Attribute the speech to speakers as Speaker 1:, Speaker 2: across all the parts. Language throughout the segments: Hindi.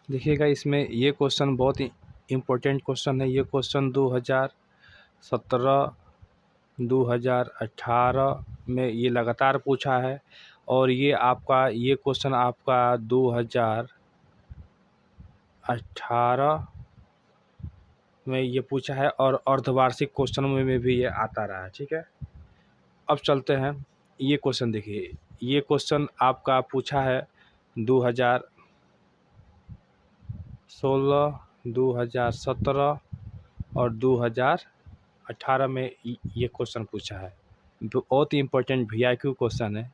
Speaker 1: देखिएगा, इसमें ये क्वेश्चन बहुत ही इम्पोर्टेंट क्वेश्चन है। ये क्वेश्चन 2017 2018 में ये लगातार पूछा है, और ये क्वेश्चन आपका 2018 में ये पूछा है, और अर्धवार्षिक क्वेश्चनों में भी ये आता रहा है। ठीक है, अब चलते हैं। ये क्वेश्चन देखिए, ये क्वेश्चन आपका पूछा है 2016, 2017 और 2018 में ये क्वेश्चन पूछा है। बहुत ही इम्पोर्टेंट VIQ क्वेश्चन है,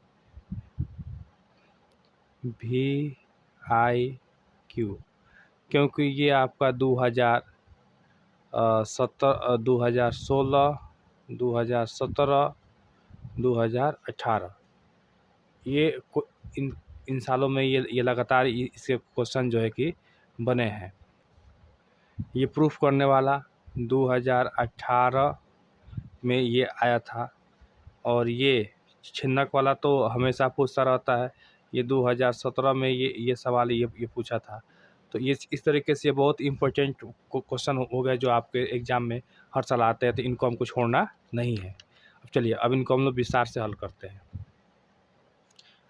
Speaker 1: VIQ, क्योंकि ये आपका 2016, 2017, 2018 ये इन सालों में ये लगातार इसके क्वेश्चन जो है कि बने हैं। ये प्रूफ करने वाला 2018 में ये आया था, और ये छिन्नक वाला तो हमेशा पूछता रहता है। ये 2017 में ये सवाल ये पूछा था। तो ये इस तरीके से ये बहुत इम्पोर्टेंट क्वेश्चन हो गया, जो आपके एग्ज़ाम में हर साल आते हैं, तो इनको हमको छोड़ना नहीं है। अब चलिए, अब इनको हम लोग विस्तार से हल करते हैं।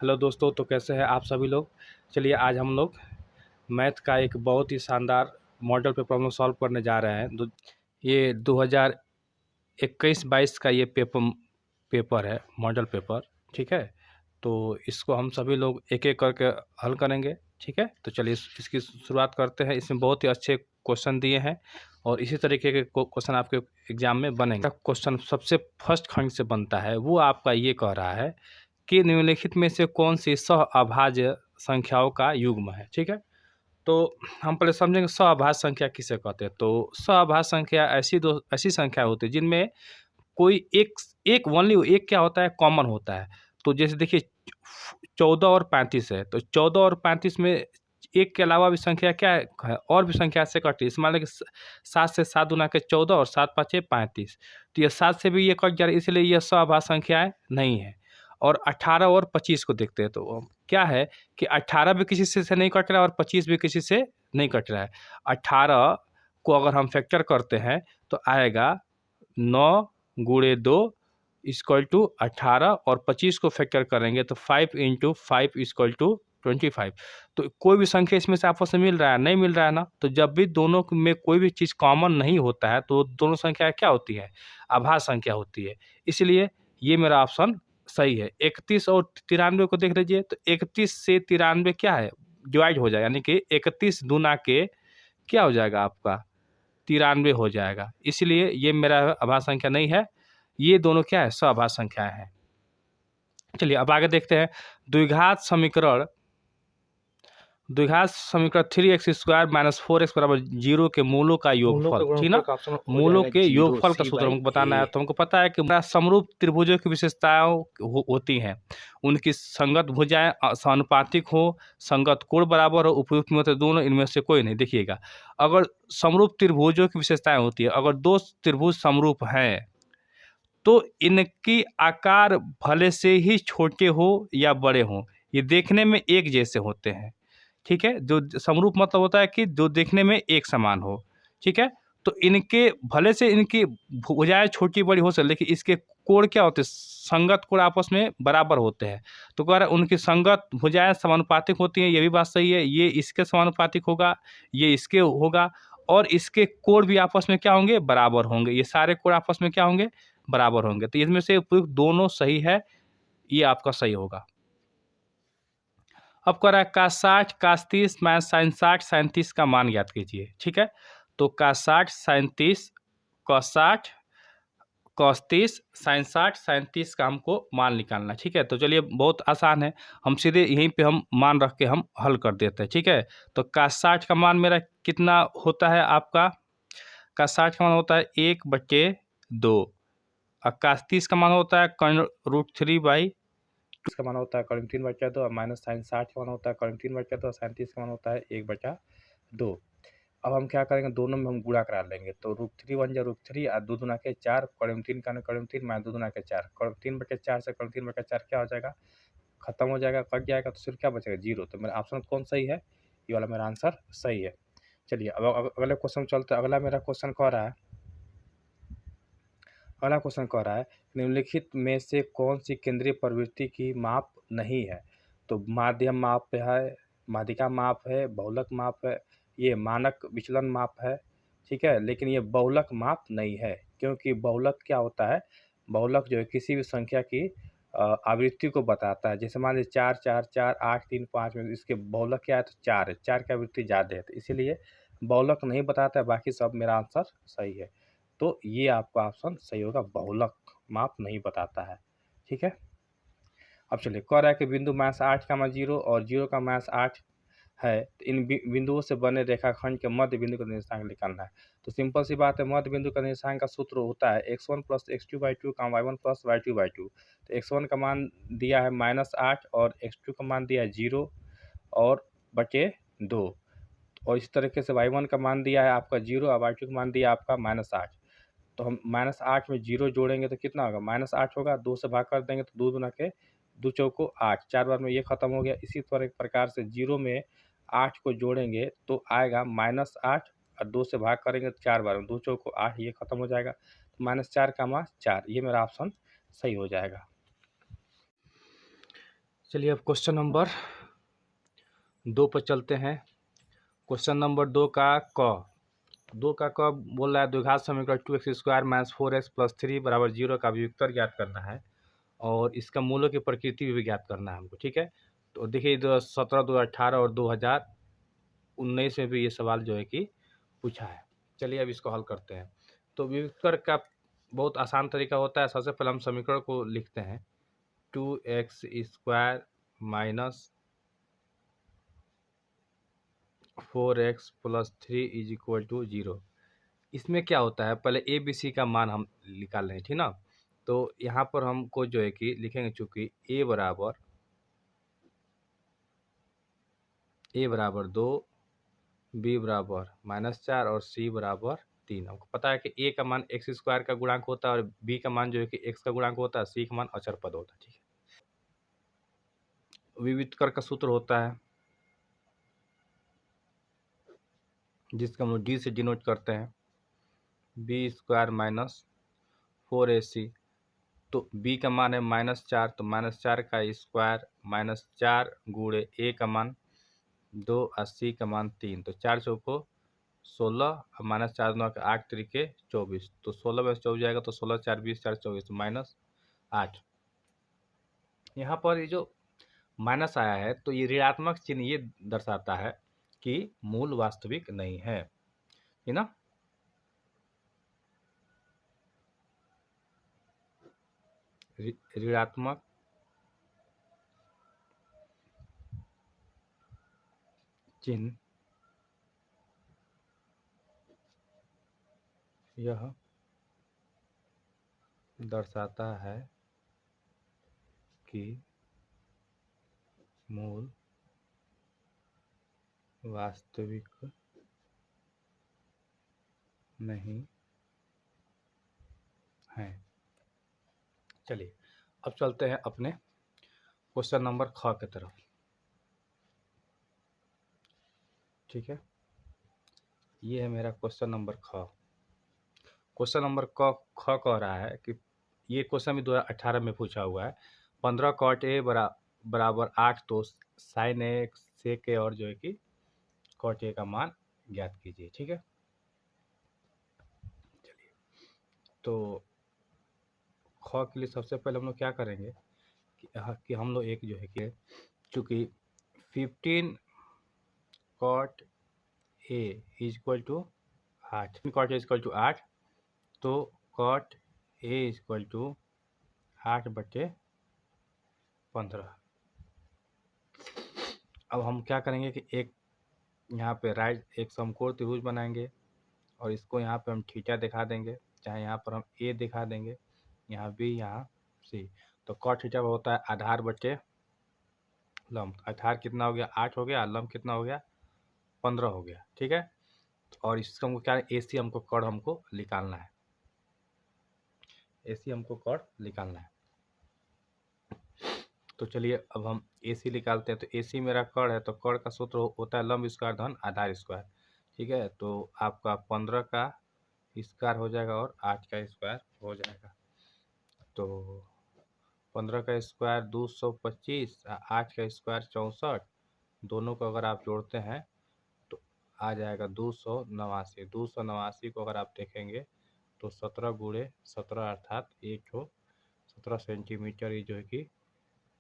Speaker 1: हेलो दोस्तों, तो कैसे हैं आप सभी लोग। चलिए, आज हम लोग मैथ का एक बहुत ही शानदार मॉडल पे प्रॉब्लम सॉल्व करने जा रहे हैं। ये 2021-22 का ये पेपर है, मॉडल पेपर। ठीक है, तो इसको हम सभी लोग एक एक करके हल करेंगे। ठीक है, तो चलिए इसकी शुरुआत करते हैं। इसमें बहुत ही अच्छे क्वेश्चन दिए हैं, और इसी तरीके के क्वेश्चन आपके एग्जाम में बनेंगे। क्वेश्चन सबसे फर्स्ट खंड से बनता है, वो आपका ये कह रहा है कि निम्नलिखित में से कौन सी सहअभाज्य संख्याओं का युग्म है। ठीक है, तो हम पहले समझेंगे सहअभाज्य संख्या किसे कहते हैं। तो सहअभाज्य संख्या ऐसी संख्या होती है जिनमें कोई एक ओनली एक क्या होता है, कॉमन होता है। तो जैसे देखिए 14 और 35 है, तो 14 और 35 में एक के अलावा भी संख्या क्या है, और भी संख्या से कटी। इस मान लीजिए कि 7 से 7 गुना के 14 और 7 5 35, तो ये 7 से भी ये कट जा रहा है, इसलिए ये सहअभाज्य संख्याएं नहीं है। और 18 और 25 को देखते हैं, तो क्या है कि 18 भी किसी से नहीं कट रहा है, और 25 भी किसी से नहीं कट रहा है। 18 को अगर हम फैक्टर करते हैं तो आएगा 9 गुणे 2 इक्वल टू 18, और 25 को फैक्टर करेंगे तो 5 इंटू 5 इक्वल टू 25। तो कोई भी संख्या इसमें से आपस में मिल रहा है, नहीं मिल रहा है ना। तो जब भी दोनों में कोई भी चीज़ कॉमन नहीं होता है, तो दोनों संख्या क्या होती है, अभाज्य संख्या होती है। इसलिए ये मेरा ऑप्शन सही है। 31 और 93 को देख लीजिए, तो 31 से 93 क्या है, डिवाइड हो जाएगा, यानी कि 31 दूना के क्या हो जाएगा आपका 93 हो जाएगा। इसलिए ये मेरा अभाज्य संख्या नहीं है, ये दोनों क्या है, सहअभाज्य संख्याएं हैं। चलिए, अब आगे देखते हैं। द्विघात समीकरण 3x² - 4x = 0 के मूलों का योगफल। ठीक ना, मूलों के योगफल का सूत्र हमको बताना है। तो हमको पता है कि समरूप त्रिभुजों की विशेषताएं होती हैं, उनकी संगत भुजाएं समानुपातिक हो, संगत कोण बराबर हो, उपयुक्त में दोनों, इनमें से कोई नहीं। देखिएगा, अगर समरूप त्रिभुजों की विशेषताएं होती है, अगर दो त्रिभुज समरूप हैं तो इनकी आकार भले से ही छोटे हो या बड़े हों, ये देखने में एक जैसे होते हैं। ठीक है, जो समरूप मतलब होता है कि जो देखने में एक समान हो। ठीक है, तो इनके भले से इनकी भुजाएं छोटी बड़ी हो सकती, लेकिन इसके कोण क्या होते हैं, संगत कोण आपस में बराबर होते हैं। तो कह रहा है उनकी संगत भुजाएं समानुपातिक होती हैं, ये भी बात सही है। ये इसके समानुपातिक होगा, ये इसके होगा, और इसके कोण भी आपस में क्या होंगे, बराबर होंगे। ये सारे कोण आपस में क्या होंगे, बराबर होंगे। तो इसमें से उपयुक्त दोनों सही है, ये आपका सही होगा। अब कह रहा है cos 60 cos 30 - sin 60 sin 30 का मान ज्ञात कीजिए। ठीक है, तो cos 60 sin 30 cos 60 cos 30 sin 60 sin 30 का हमको मान निकालना है। ठीक है, तो चलिए बहुत आसान है, हम सीधे यहीं पे हम मान रख के हम हल कर देते हैं। ठीक है, तो cos 60 का मान मेरा कितना होता है आपका, cos 60 का मान होता है 1/2, और cos 30 का मान होता है √3/, इसका मान होता है √3/2, और माइनस sin 60 का मान होता है √3/2, और sin 30 का मान होता है 1/2। अब हम क्या करेंगे, दोनों में हम गुणा करा लेंगे। तो √3 1 जा √3, और 2 दूना के 4, √3 का √3 माइनस 2 दूना के 4, √3/4 से √3/4 क्या हो जाएगा, खत्म हो जाएगा, कट जाएगा, तो सिर्फ क्या बचेगा, 0। तो मेरा ऑप्शन कौन सही है, ये वाला मेरा आंसर सही है। चलिए अब अगले क्वेश्चन चलते हैं। अगला मेरा क्वेश्चन कह रहा है, अगला क्वेश्चन कह रहा है निम्नलिखित में से कौन सी केंद्रीय प्रवृत्ति की माप नहीं है? तो माध्यम माप है, माध्यिका माप है, बहुलक माप है, ये मानक विचलन माप है, ठीक है, लेकिन ये बहुलक माप नहीं है। क्योंकि बहुलक क्या होता है? बहुलक जो है किसी भी संख्या की आवृत्ति को बताता है। जैसे मान लीजिए 4 4 4 8 3 5 में इसके बहुलक क्या है? तो 4 है, 4 की आवृत्ति ज़्यादा है, तो इसीलिए बहुलक नहीं बताता है। बाकी सब मेरा आंसर सही है। तो ये आपका ऑप्शन सही होगा, बहुलक माप नहीं बताता है, ठीक है। अब चलिए कह रहा है कि बिंदु -8, 0 और 0, -8 है, तो इन बिंदुओं से बने रेखाखंड के मध्य बिंदु का निर्देशांक निकालना है। तो सिंपल सी बात है, मध्य बिंदु का निर्देशांक का सूत्र होता है x1 + x2/2 y1 + y2/2। तो x1 का मान दिया है -8 और x2 का मान दिया है 0 और बटे 2, और इस तरीके से y1 का मान दिया है आपका 0 और y2 का मान दिया है आपका -8। तो हम -8 में 0 जोड़ेंगे तो कितना होगा? -8 होगा, 2 से भाग कर देंगे तो 2 दूना के 2 चौको 8, 4 बार में ये खत्म हो गया। इसी प्रकार से 0 में 8 को जोड़ेंगे तो आएगा -8 और 2 से भाग करेंगे तो 4 बार में 2 चौको 8, ये खत्म हो जाएगा। तो -4, 4, ये मेरा ऑप्शन सही हो जाएगा। चलिए अब क्वेश्चन नंबर 2 पर चलते हैं। क्वेश्चन नंबर 2 का क बोल रहा है द्विघात समीकरण 2x² - 4x + 3 = 0 का व्युत्तर ज्ञात करना है और इसका मूलों की प्रकृति भी ज्ञात करना है हमको, ठीक है। तो देखिए 2017, 2018 और 2019 में भी ये सवाल जो है कि पूछा है। चलिए अब इसको हल करते हैं। तो व्युत्तर का बहुत आसान तरीका होता है। सबसे पहले हम समीकरण को लिखते हैं 2x² - 4x + 3 = 0। इसमें क्या होता है, पहले ए बी सी का मान हम निकाल लें, ठीक ना। तो यहाँ पर हमको जो है कि लिखेंगे, चूँकि ए बराबर 2, बी बराबर -4 और सी बराबर 3। हमको पता है कि ए का मान x² का गुणांक होता है और बी का मान जो है कि x का गुणांक होता है, सी का मान अचर पद होता है, ठीक है। विविधकर का सूत्र होता है जिसका हम लोग डी से डिनोट करते हैं, b² - 4ac। तो b का मान है -4, तो -4 का स्क्वायर -4 गुणे a का मान 2 और c का मान 3। तो 4 चौको 16 और -4 9 का 8 तरीके 24। तो 16 में 24 जाएगा तो 16 4 20 4 24 तो -8। यहाँ पर ये जो माइनस आया है तो ये ऋणात्मक चिन्ह ये दर्शाता है कि मूल वास्तविक नहीं है ना। ऋणात्मक चिन्ह यह दर्शाता है कि मूल वास्तविक नहीं है। चलिए अब चलते हैं अपने क्वेश्चन नंबर ख की तरफ, ठीक है। ये है मेरा क्वेश्चन नंबर ख। क्वेश्चन नंबर ख कह रहा है कि ये क्वेश्चन भी 2018 में पूछा हुआ है। 15 cot a बराबर 8, तो साइन ए सेक ए और जो है कि cot a का मान ज्ञात कीजिए, ठीक है। चलिए तो ख के लिए सबसे पहले हम लोग क्या करेंगे कि हम लोग एक जो है कि चूँकि 15 cot a = 8, cot a = 8, तो cot a = 8/15। अब हम क्या करेंगे कि एक यहाँ पे एक समकोण त्रिभुज बनाएंगे और इसको यहाँ पे हम थीटा दिखा देंगे, चाहे यहाँ पर हम ए दिखा देंगे, यहाँ बी, यहाँ सी। तो cot थीटा होता है आधार बटे लंब। आधार कितना हो गया? 8 हो गया, लंब कितना हो गया? 15 हो गया, ठीक है। और इसका हमको क्या है? AC हमको कॉर्ड हमको निकालना है, AC हमको कॉर्ड निकालना है। तो चलिए अब हम AC निकालते हैं। तो AC मेरा कर्ण है, तो कर्ण का सूत्र होता है लंब स्क्वायर धन आधार स्क्वायर। ठीक है, तो आपका 15 का स्क्वायर हो जाएगा और 8 का स्क्वायर हो जाएगा। तो 15 का स्क्वायर 225, 8 का स्क्वायर 64, दोनों को अगर आप जोड़ते हैं तो आ जाएगा 289। 289 को अगर आप देखेंगे तो 17 गुणे 17 अर्थात 17 सेंटीमीटर, ये जो है कि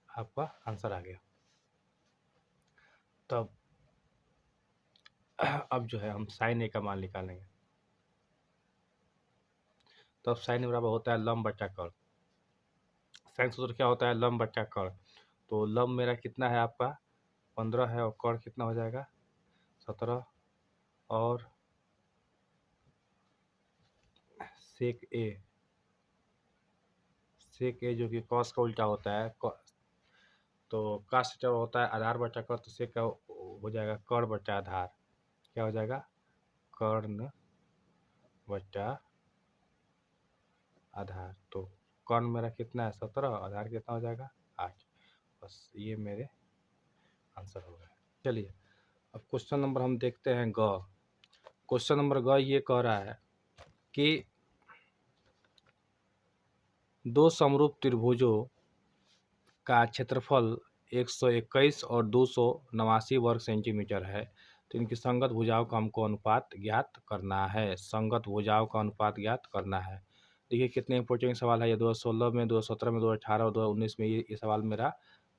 Speaker 1: आपका आंसर आ गया। तब अब जो है हम साइन ए का मान निकालेंगे। तो अब साइन बराबर होता है लंब बटा कर्ण। साइन सूत्र क्या होता है? लंब बटा कर्ण। तो लंब मेरा कितना है आपका 15 है, और कर्ण कितना हो जाएगा 17, और सेक ए जो कि कॉस का उल्टा होता है। तो कास्ट जब होता है आधार बटा कर्ण, तो सेक का हो जाएगा कर्ण बटा आधार। क्या हो जाएगा? कर्ण बटा आधार। तो कर्ण मेरा कितना है 17, आधार कितना हो जाएगा 8। बस ये मेरे आंसर हो गए। चलिए अब क्वेश्चन नंबर हम देखते हैं ग। क्वेश्चन नंबर ग ये कह रहा है कि दो समरूप त्रिभुजों का क्षेत्रफल 121 और 289 वर्ग सेंटीमीटर है। तो इनकी संगत भुजाओं का हमको अनुपात ज्ञात करना है। संगत भुजाओं का अनुपात ज्ञात करना है। देखिए कितने इंपॉर्टेंट सवाल है ये। 2016 में, 2017 में, 2018 और 2019 में ये सवाल मेरा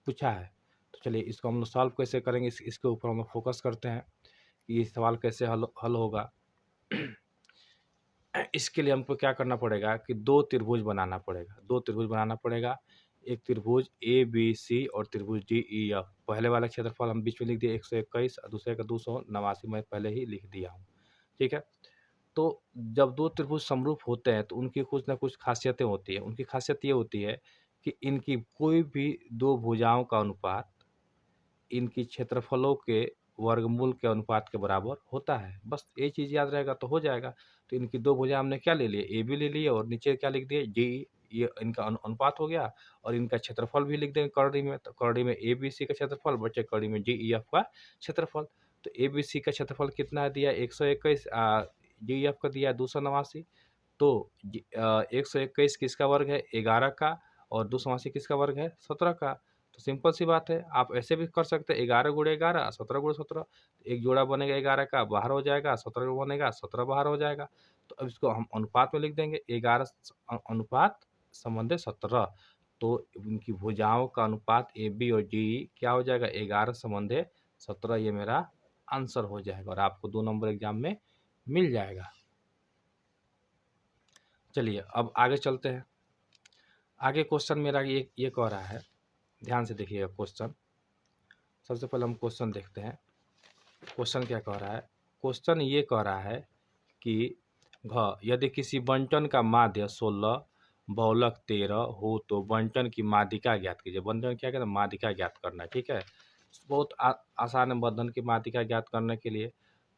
Speaker 1: पूछा है। तो चलिए इसको हम लोग सॉल्व कैसे करेंगे, इसके ऊपर हम लोग फोकस करते हैं कि ये सवाल कैसे हल होगा। इसके लिए हमको क्या करना पड़ेगा कि दो त्रिभुज बनाना पड़ेगा। दो त्रिभुज बनाना पड़ेगा। एक त्रिभुज ABC और त्रिभुज DEF। पहले वाला क्षेत्रफल हम बीच में लिख दिए 121, और दूसरे का 289 मैं पहले ही लिख दिया हूँ। ठीक है, तो जब दो त्रिभुज समरूप होते हैं तो उनकी कुछ ना कुछ खासियतें होती है। उनकी खासियत ये होती है कि इनकी कोई भी दो भुजाओं का अनुपात इनकी क्षेत्रफलों के वर्गमूल के अनुपात के बराबर होता है। बस ये चीज़ याद रहेगा तो हो जाएगा। तो इनकी दो भुजा हमने क्या ले लिए, AB ले लिए, और नीचे क्या लिख दिए DE। ये इनका अनुपात हो गया, और इनका क्षेत्रफल भी लिख देंगे कर्णी में। तो कर्णी में ABC का क्षेत्रफल बचे कर्णी में DEF का क्षेत्रफल। तो ABC का क्षेत्रफल कितना दिया 121, DEF का दिया 289। तो 121 किसका वर्ग है 11 का, और 289 किसका वर्ग है 17 का। तो सिंपल सी बात है, आप ऐसे भी कर सकते हैं 11 गुणे 11, 17 गुणे 17। एक जोड़ा बनेगा 11 का बाहर हो जाएगा, 17 बनेगा 17 बाहर हो जाएगा। तो अब इसको हम अनुपात में लिख देंगे 11 अनुपात संबंधित 17। तो इनकी भुजाओं का अनुपात AB और DE क्या हो जाएगा 11 संबंधित 17। ये मेरा आंसर हो जाएगा और आपको 2 नंबर एग्जाम में मिल जाएगा। चलिए अब आगे चलते हैं। आगे क्वेश्चन मेरा ये कह रहा है, ध्यान से देखिएगा क्वेश्चन। सबसे पहले हम क्वेश्चन देखते हैं। क्वेश्चन क्या कह रहा है? क्वेश्चन ये कह रहा है कि यदि किसी बंटन का माध्य 16 बहुलक 13 हो तो बंटन की माध्यिका ज्ञात कीजिए। बंटन क्या कहते हैं? माध्यिका ज्ञात करना है। ठीक है, बहुत आसान है बंधन की माध्यिका ज्ञात करने के लिए।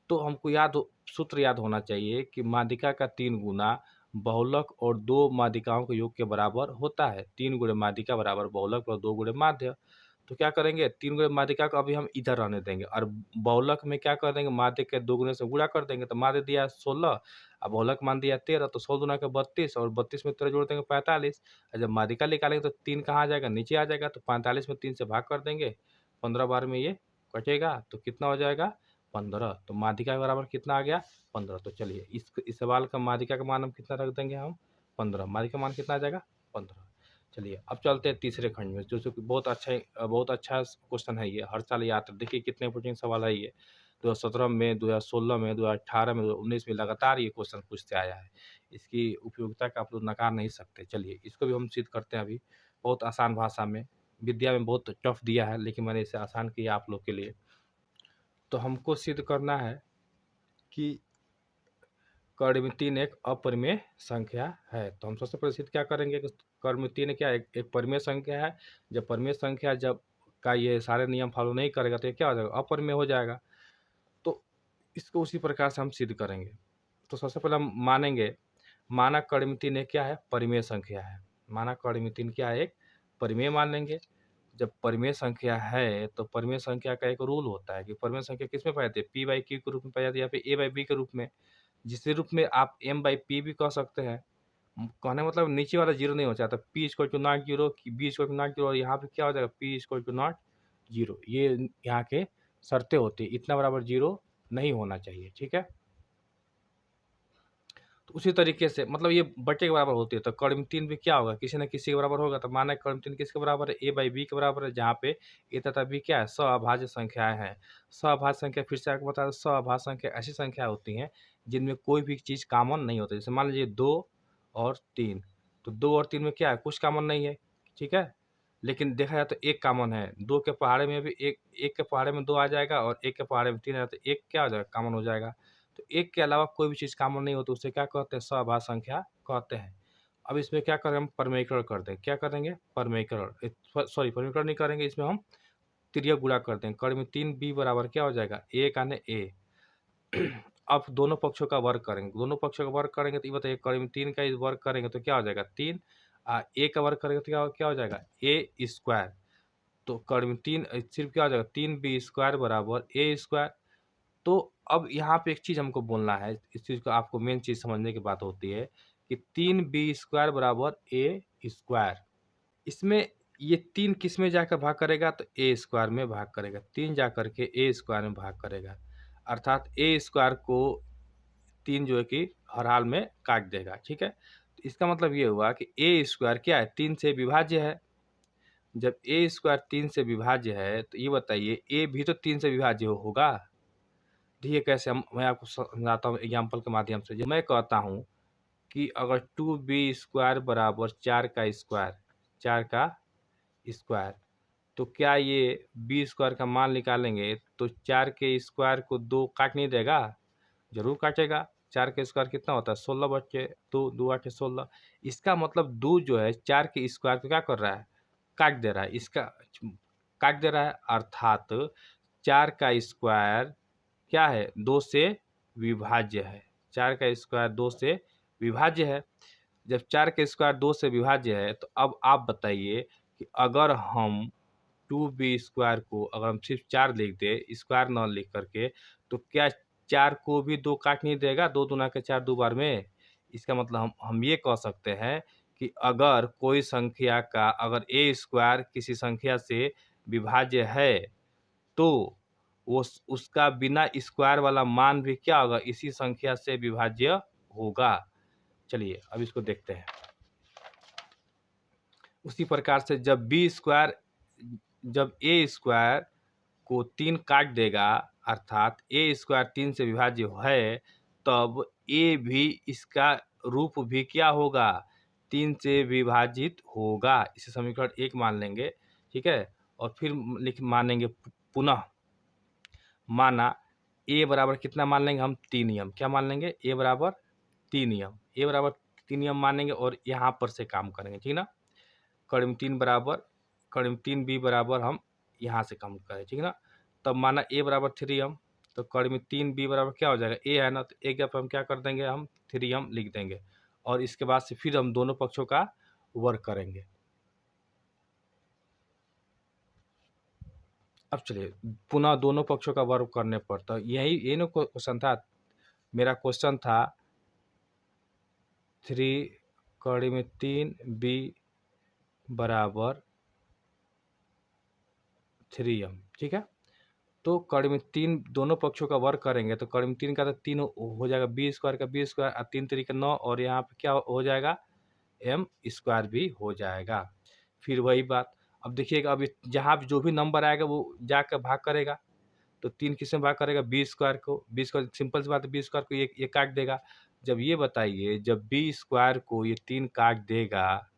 Speaker 1: तो हमको सूत्र याद होना चाहिए कि माध्यिका का 3 गुना बहुलक और 2 माध्यिकाओं के योग के बराबर होता है। 3 गुणे माध्यिका बराबर बहुलक और 2 गुणे माध्य। तो क्या करेंगे 3 गुणे माध्यिका को अभी हम इधर रहने देंगे, और बहुलक में क्या कर देंगे माध्य के 2 गुणे से गुणा कर देंगे। तो माध्य दिया 16 और बहुलक मान दिया 13, तो 16 दूना के 32, और 32 में 13 जोड़ देंगे 45। और जब माध्यिका निकालेंगे तो 3 कहाँ आ जाएगा? नीचे आ जाएगा। तो 45 में 3 से भाग कर देंगे, 15 बार में ये कटेगा, तो कितना हो जाएगा 15। तो माध्यिका के बराबर कितना आ गया 15। तो चलिए इस सवाल का माध्यिका का मान हम कितना रख देंगे हम 15। माध्यिका मान कितना आ जाएगा 15। चलिए अब चलते हैं तीसरे खंड में, जो कि बहुत अच्छा क्वेश्चन है। ये हर साल ये आता है। देखिए कितने इंपॉर्टेंट सवाल है ये। 2017 में, 2016 में, 2018 में, 2019 में लगातार ये क्वेश्चन पूछते आया है। इसकी उपयोगिता का आप लोग नकार नहीं सकते। चलिए इसको भी हम सिद्ध करते हैं अभी बहुत आसान भाषा में। विद्या में बहुत टफ दिया है, लेकिन मैंने इसे आसान किया आप लोग के लिए। तो हमको सिद्ध करना है कि कर्म 3 एक अपरिमेय संख्या है। तो हम सबसे पहले सिद्ध क्या करेंगे कि कर्म 3 क्या एक परिमेय संख्या है। जब परिमेय संख्या जब का ये सारे नियम फॉलो नहीं करेगा तो ये क्या हो जाएगा? अपरिमेय हो जाएगा। तो इसको उसी प्रकार से हम सिद्ध करेंगे। तो सबसे पहले हम मानेंगे, माना कर्म 3 एक क्या है? परिमेय संख्या है। माना कर्म 3 क्या है? एक परिमेय मान लेंगे। जब परिमेय संख्या है तो परिमेय संख्या का एक रूल होता है कि परिमेय संख्या किस में पाई जाती है, p बाई q के रूप में पाई जाती है या फिर a बाई b के रूप में, जिसके रूप में आप m बाई p भी कह सकते हैं। कहने का मतलब नीचे वाला जीरो नहीं हो जाता, p equal to not zero, b equal to not zero, और यहाँ पे क्या हो जाएगा, p equal to not zero. ये यहाँ के शर्तें होती है, इतना बराबर जीरो नहीं होना चाहिए, ठीक है। तो उसी तरीके से मतलब ये बटे के बराबर होती है, तो कड़ में 3 भी क्या होगा, किसी न किसी के बराबर होगा। तो माना कड़ में 3 किसके बराबर है, a बाई b के बराबर है, जहाँ पे a तथा b क्या है, सअभाज्य संख्याएं हैं। सअभाज्य संख्या फिर से आपको बता दें, सअभाज्य संख्या ऐसी संख्या होती हैं जिनमें कोई भी चीज़ कॉमन नहीं होती। जैसे मान लीजिए 2 और 3, तो 2 और 3 में क्या है, कुछ कॉमन नहीं है, ठीक है। लेकिन देखा जाए तो एक कॉमन है, 2 के पहाड़े में भी एक के पहाड़े में 2 आ जाएगा और एक के पहाड़े में 3 आ जाता है, एक क्या हो जाएगा, कॉमन हो जाएगा। तो एक के अलावा कोई भी चीज़ कॉमन नहीं होती, उसे क्या कहते हैं, सअभाज्य संख्या कहते हैं। अब इसमें क्या करें, हम परमेयीकरण कर दें। क्या करेंगे, परमेयीकरण, सॉरी परमेयीकरण नहीं करेंगे, इसमें हम तिर्यक गुणा कर देंगे। कड़ में 3b बराबर क्या हो जाएगा, a का ने a। अब दोनों पक्षों का वर्ग करेंगे, दोनों पक्षों का वर्ग करेंगे तो ये बताइए, कड़ में 3 का इस वर्ग करेंगे तो क्या हो जाएगा 3, a का वर्ग करेंगे तो क्या हो जाएगा a स्क्वायर। तो कड़ में 3 सिर्फ क्या हो जाएगा, 3b स्क्वायर बराबर a स्क्वायर। तो अब यहाँ पे एक चीज़ हमको बोलना है, इस चीज़ को आपको मेन चीज़ समझने की बात होती है कि 3b स्क्वायर बराबर a स्क्वायर। इसमें ये 3 किस में जाकर भाग करेगा, तो a स्क्वायर में भाग करेगा, 3 जा करके a स्क्वायर में भाग करेगा, अर्थात a स्क्वायर को 3 जो है कि हर हाल में काट देगा, ठीक है। तो इसका मतलब ये हुआ कि a स्क्वायर क्या है, 3 से विभाज्य है। जब a स्क्वायर 3 से विभाज्य है तो ये बताइए a भी तो 3 से विभाज्य होगा। देखिए कैसे मैं आपको समझाता हूँ एग्जाम्पल के माध्यम से। जब मैं कहता हूँ कि अगर 2b स्क्वायर बराबर 4 का स्क्वायर, 4 का स्क्वायर, तो क्या ये b स्क्वायर का मान निकालेंगे तो 4 के स्क्वायर को 2 काट नहीं देगा, जरूर काटेगा। 4 के स्क्वायर कितना होता है, 16 बच्चे, 2 2 8 16। इसका मतलब 2 जो है 4 के स्क्वायर को क्या कर रहा है, काट दे रहा है, इसका काट दे रहा है, अर्थात 4 का स्क्वायर क्या है, 2 से विभाज्य है। 4 का स्क्वायर 2 से विभाज्य है। जब 4 का स्क्वायर 2 से विभाज्य है तो अब आप बताइए कि अगर हम 2b स्क्वायर को अगर हम सिर्फ 4 लिख दे, स्क्वायर न लिख करके, तो क्या 4 को भी 2 काट नहीं देगा, 2 दूना के 4 दो बार में। इसका मतलब हम ये कह सकते हैं कि अगर कोई संख्या का अगर a स्क्वायर किसी संख्या से विभाज्य है तो वो उसका बिना स्क्वायर वाला मान भी क्या होगा, इसी संख्या से विभाज्य होगा। चलिए अब इसको देखते हैं। उसी प्रकार से जब b स्क्वायर, जब a स्क्वायर को 3 काट देगा, अर्थात a स्क्वायर 3 से विभाज्य है, तब a भी इसका रूप भी क्या होगा, 3 से विभाजित होगा। इसे समीकरण 1 मान लेंगे, ठीक है। और फिर मानेंगे पुनः, माना a बराबर कितना मान लेंगे हम, 3 नियम। क्या मान लेंगे, a बराबर 3 नियम, a बराबर 3 नियम मानेंगे और यहाँ पर से काम करेंगे, ठीक ना। कड़ में 3 बराबर, कड़ में 3b बराबर हम यहाँ से काम करें, ठीक ना। तब माना a बराबर 3m, तो कड़ में 3b बराबर क्या हो जाएगा, a है ना, तो एक जगह हम क्या कर देंगे, हम 3m लिख देंगे और इसके बाद से फिर हम दोनों पक्षों का वर्ग करेंगे। अब चलिए पुनः दोनों पक्षों का वर्ग करने पर, तो यही ना क्वेश्चन था, मेरा क्वेश्चन था 3 कड़ी में 3b बराबर 3m, ठीक है। तो कड़ी में 3 दोनों पक्षों का वर्ग करेंगे तो कड़ी में 3 का तो 3 हो जाएगा, b स्क्वायर का b स्क्वायर, 3 3 का 9, और यहाँ पे क्या हो जाएगा, m स्क्वायर भी हो जाएगा। फिर वही बात, अब देखिएगा, अब जहाँ जो भी नंबर आएगा वो जाकर भाग करेगा, तो 3 किस में भाग करेगा, b स्क्वायर को, b स्क्वायर सिंपल सी बात है, b स्क्वायर को ये काट देगा। जब ये बताइए, जब b स्क्वायर को ये 3 काट देगा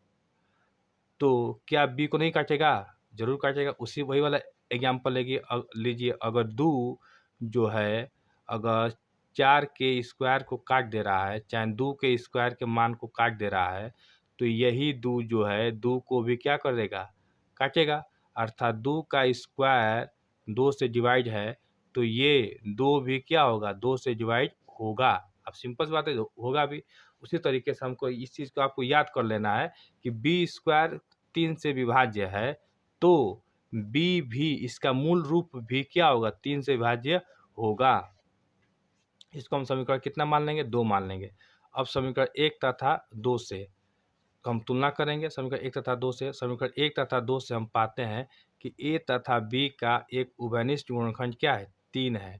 Speaker 1: तो क्या b को नहीं काटेगा, जरूर काटेगा। उसी वही वाला एग्जाम्पल लीजिए, अगर 2 जो है अगर 4 के स्क्वायर को काट दे रहा है, चाहे 2 के स्क्वायर के मान को काट दे रहा है, तो यही 2 जो है 2 को भी क्या कर देगा, काटेगा। अर्थात 2 का स्क्वायर 2 से डिवाइड है तो ये 2 भी क्या होगा, 2 से डिवाइड होगा। अब सिंपल सी बात है, होगा भी। उसी तरीके से हमको इस चीज़ को आपको याद कर लेना है कि b स्क्वायर 3 से विभाज्य है, तो बी भी इसका मूल रूप भी क्या होगा, 3 से विभाज्य होगा। इसको हम समीकरण कितना मान लेंगे, 2 मान लेंगे। अब समीकरण 1 तथा 2 से हम तुलना करेंगे, समीकरण 1 तथा 2 से। समीकरण 1 तथा 2 से हम पाते हैं कि ए तथा बी का एक उभयनिष्ठ गुणनखंड क्या है, 3 है।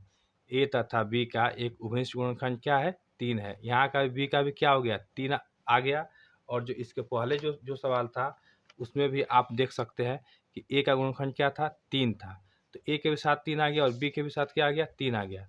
Speaker 1: ए तथा बी का एक उभयनिष्ठ गुणनखंड क्या है, 3 है। यहाँ का बी का भी क्या हो गया, 3 आ गया। और जो इसके पहले जो जो सवाल था उसमें भी आप देख सकते हैं कि ए का गुणनखंड क्या था, 3 था। तो ए के भी साथ 3 आ गया और बी के भी साथ क्या आ गया, 3 आ गया।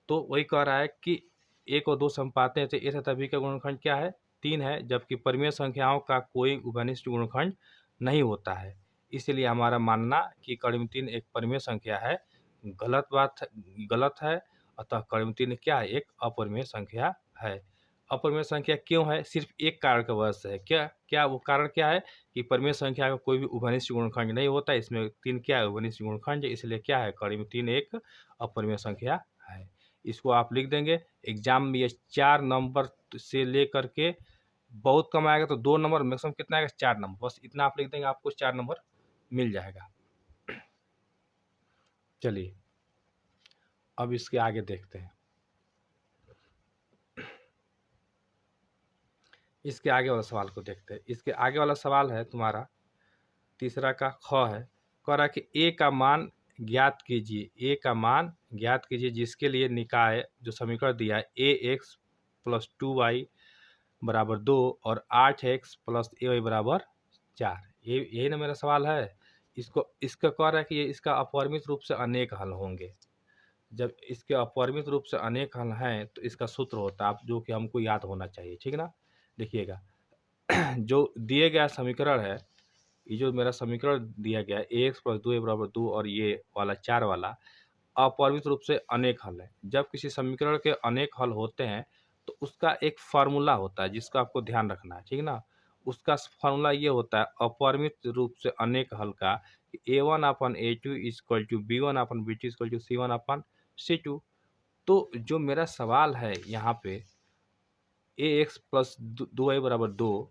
Speaker 1: तो वही कह रहा है कि 1 और 2 से हम पाते हैं तो ए तथा बी का गुणनखंड क्या है, 3 है, जबकि परिमेय संख्याओं का कोई उभयनिष्ठ गुणनखंड नहीं होता है। इसलिए हमारा मानना कि कड़ी में 3 एक परिमेय संख्या है, गलत है। अतः कड़ी में 3 क्या है, एक अपरिमेय संख्या है। अपरिमेय संख्या क्यों है, सिर्फ एक कारण की वजह से है। क्या क्या वो कारण क्या है कि परिमेय संख्या का कोई भी उभयनिष्ठ गुणनखंड नहीं होता। इसमें 3 क्या है, उभयनिष्ठ गुणनखंड, इसलिए क्या है, कड़ी में 3 एक अपरिमेय संख्या है। इसको आप लिख देंगे। एग्जाम में ये 4 नंबर से लेकर के बहुत कम आएगा तो 2 नंबर, मैक्सिमम कितना आएगा, 4 नंबर, बस इतना आप लिख देंगे, आपको 4 नंबर मिल जाएगा। चलिए अब इसके आगे देखते हैं। इसके आगे वाला सवाल को देखते हैं। इसके आगे वाला सवाल है तुम्हारा तीसरा का ख है। कह रहा है कि ए का मान ज्ञात कीजिए, ए का मान ज्ञात कीजिए जिसके लिए निकाय जो समीकरण दिया है ए एक्स प्लस 2y बराबर 2 और 8x प्लस ए वाई बराबर 4। यही ना मेरा सवाल है। इसका कह रहा है कि ये इसका अपरिमित रूप से अनेक हल होंगे। जब इसके अपरिमित रूप से अनेक हल हैं तो इसका सूत्र होता है, आप जो कि हमको याद होना चाहिए, ठीक ना। देखिएगा जो दिए गया समीकरण है, ये जो मेरा समीकरण दिया गया है ए एक्स प्लस 2 ए बराबर 2 और ये वाला 4 वाला अपरिमित रूप से अनेक हल है। जब किसी समीकरण के अनेक हल होते हैं तो उसका एक फार्मूला होता है जिसका आपको ध्यान रखना है, ठीक ना। उसका फार्मूला ये होता है अपरिमित रूप से अनेक हल का, a one upon a two is equal to b one upon b two is equal to c one upon c two. तो जो मेरा सवाल है यहाँ पे ए एक्स प्लस 2 बराबर 2,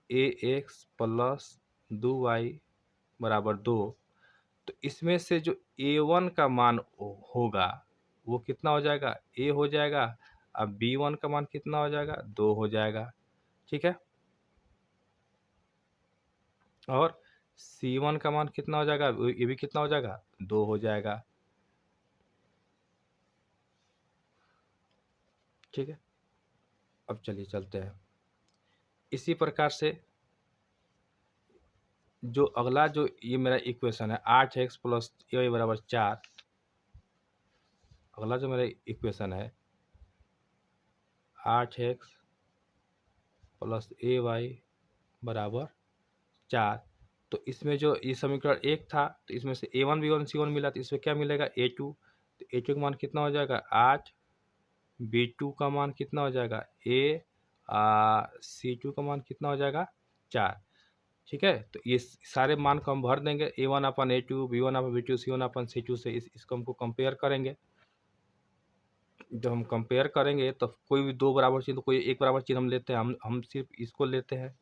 Speaker 1: ए एक्स प्लस 2y बराबर 2, तो इसमें से जो a1 का मान होगा वो कितना हो जाएगा, a हो जाएगा। अब b1 का मान कितना हो जाएगा, 2 हो जाएगा, ठीक है। और c1 का मान कितना हो जाएगा, ये भी कितना हो जाएगा, 2 हो जाएगा, ठीक है। अब चलिए चलते हैं। इसी प्रकार से जो अगला जो ये मेरा इक्वेशन है 8x प्लस ए बराबर 4, अगला जो मेरा इक्वेशन है 8x प्लस ए वाई बराबर 4, तो इसमें जो ये समीकरण 1 था तो इसमें से a1 b1 c1 मिला, तो इसमें क्या मिलेगा, a2। तो a2 का मान कितना हो जाएगा 8, b2 का मान कितना हो जाएगा c2 का मान कितना हो जाएगा 4, ठीक है। तो ये सारे मान को हम भर देंगे, a1 अपन a2, b1 अपन b2, c1 अपन c2 से इसको हमको कंपेयर करेंगे। जब हम कंपेयर करेंगे तो कोई भी दो बराबर चीज़, तो कोई एक बराबर चीज़ हम लेते हैं, हम सिर्फ इसको लेते हैं,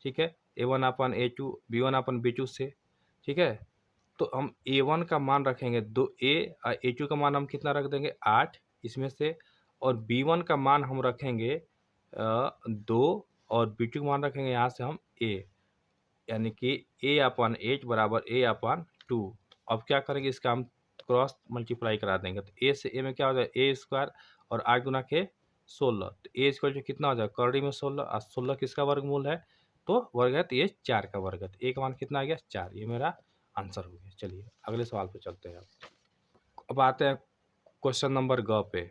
Speaker 1: ठीक है। a1 अपन a2, b1 अपन b2 से, ठीक है। तो हम a1 का मान रखेंगे 2a और a2 का मान हम कितना रख देंगे 8 इसमें से, और b1 का मान हम रखेंगे 2 और b2 का मान रखेंगे यहाँ से हम a, यानी कि a अपन 8 बराबर a अपन 2। अब क्या करेंगे, इसका हम क्रॉस मल्टीप्लाई करा देंगे, तो a से a में क्या हो जाएगा ए स्क्वायर और 8 गुना के 16, तो ए स्क्वायर जो कितना हो जाएगा करड़ी में 16 और 16 किसका वर्गमूल है, तो वर्ग है, तो ये 4 का वर्ग है, तो ए का मान कितना आ गया 4, ये मेरा आंसर हो गया। चलिए अगले सवाल पे चलते हैं। अब आते हैं क्वेश्चन नंबर ग पे।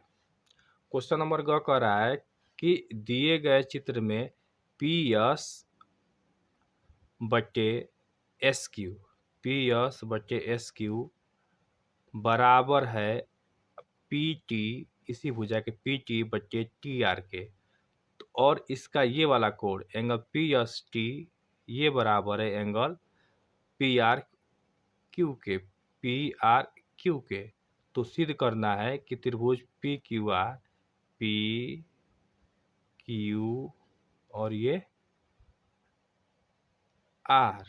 Speaker 1: क्वेश्चन नंबर ग कह रहा है कि दिए गए चित्र में पी एस बटे एस क्यू, पी एस बटे एस क्यू बराबर है पी टी, इसी भुजा के पी टी बटे टी आर के। तो और इसका ये वाला कोण एंगल पी एस टी ये बराबर है एंगल पी आर क्यू के, पी आर क्यू के। तो सिद्ध करना है कि त्रिभुज P Q R, P Q और ये आर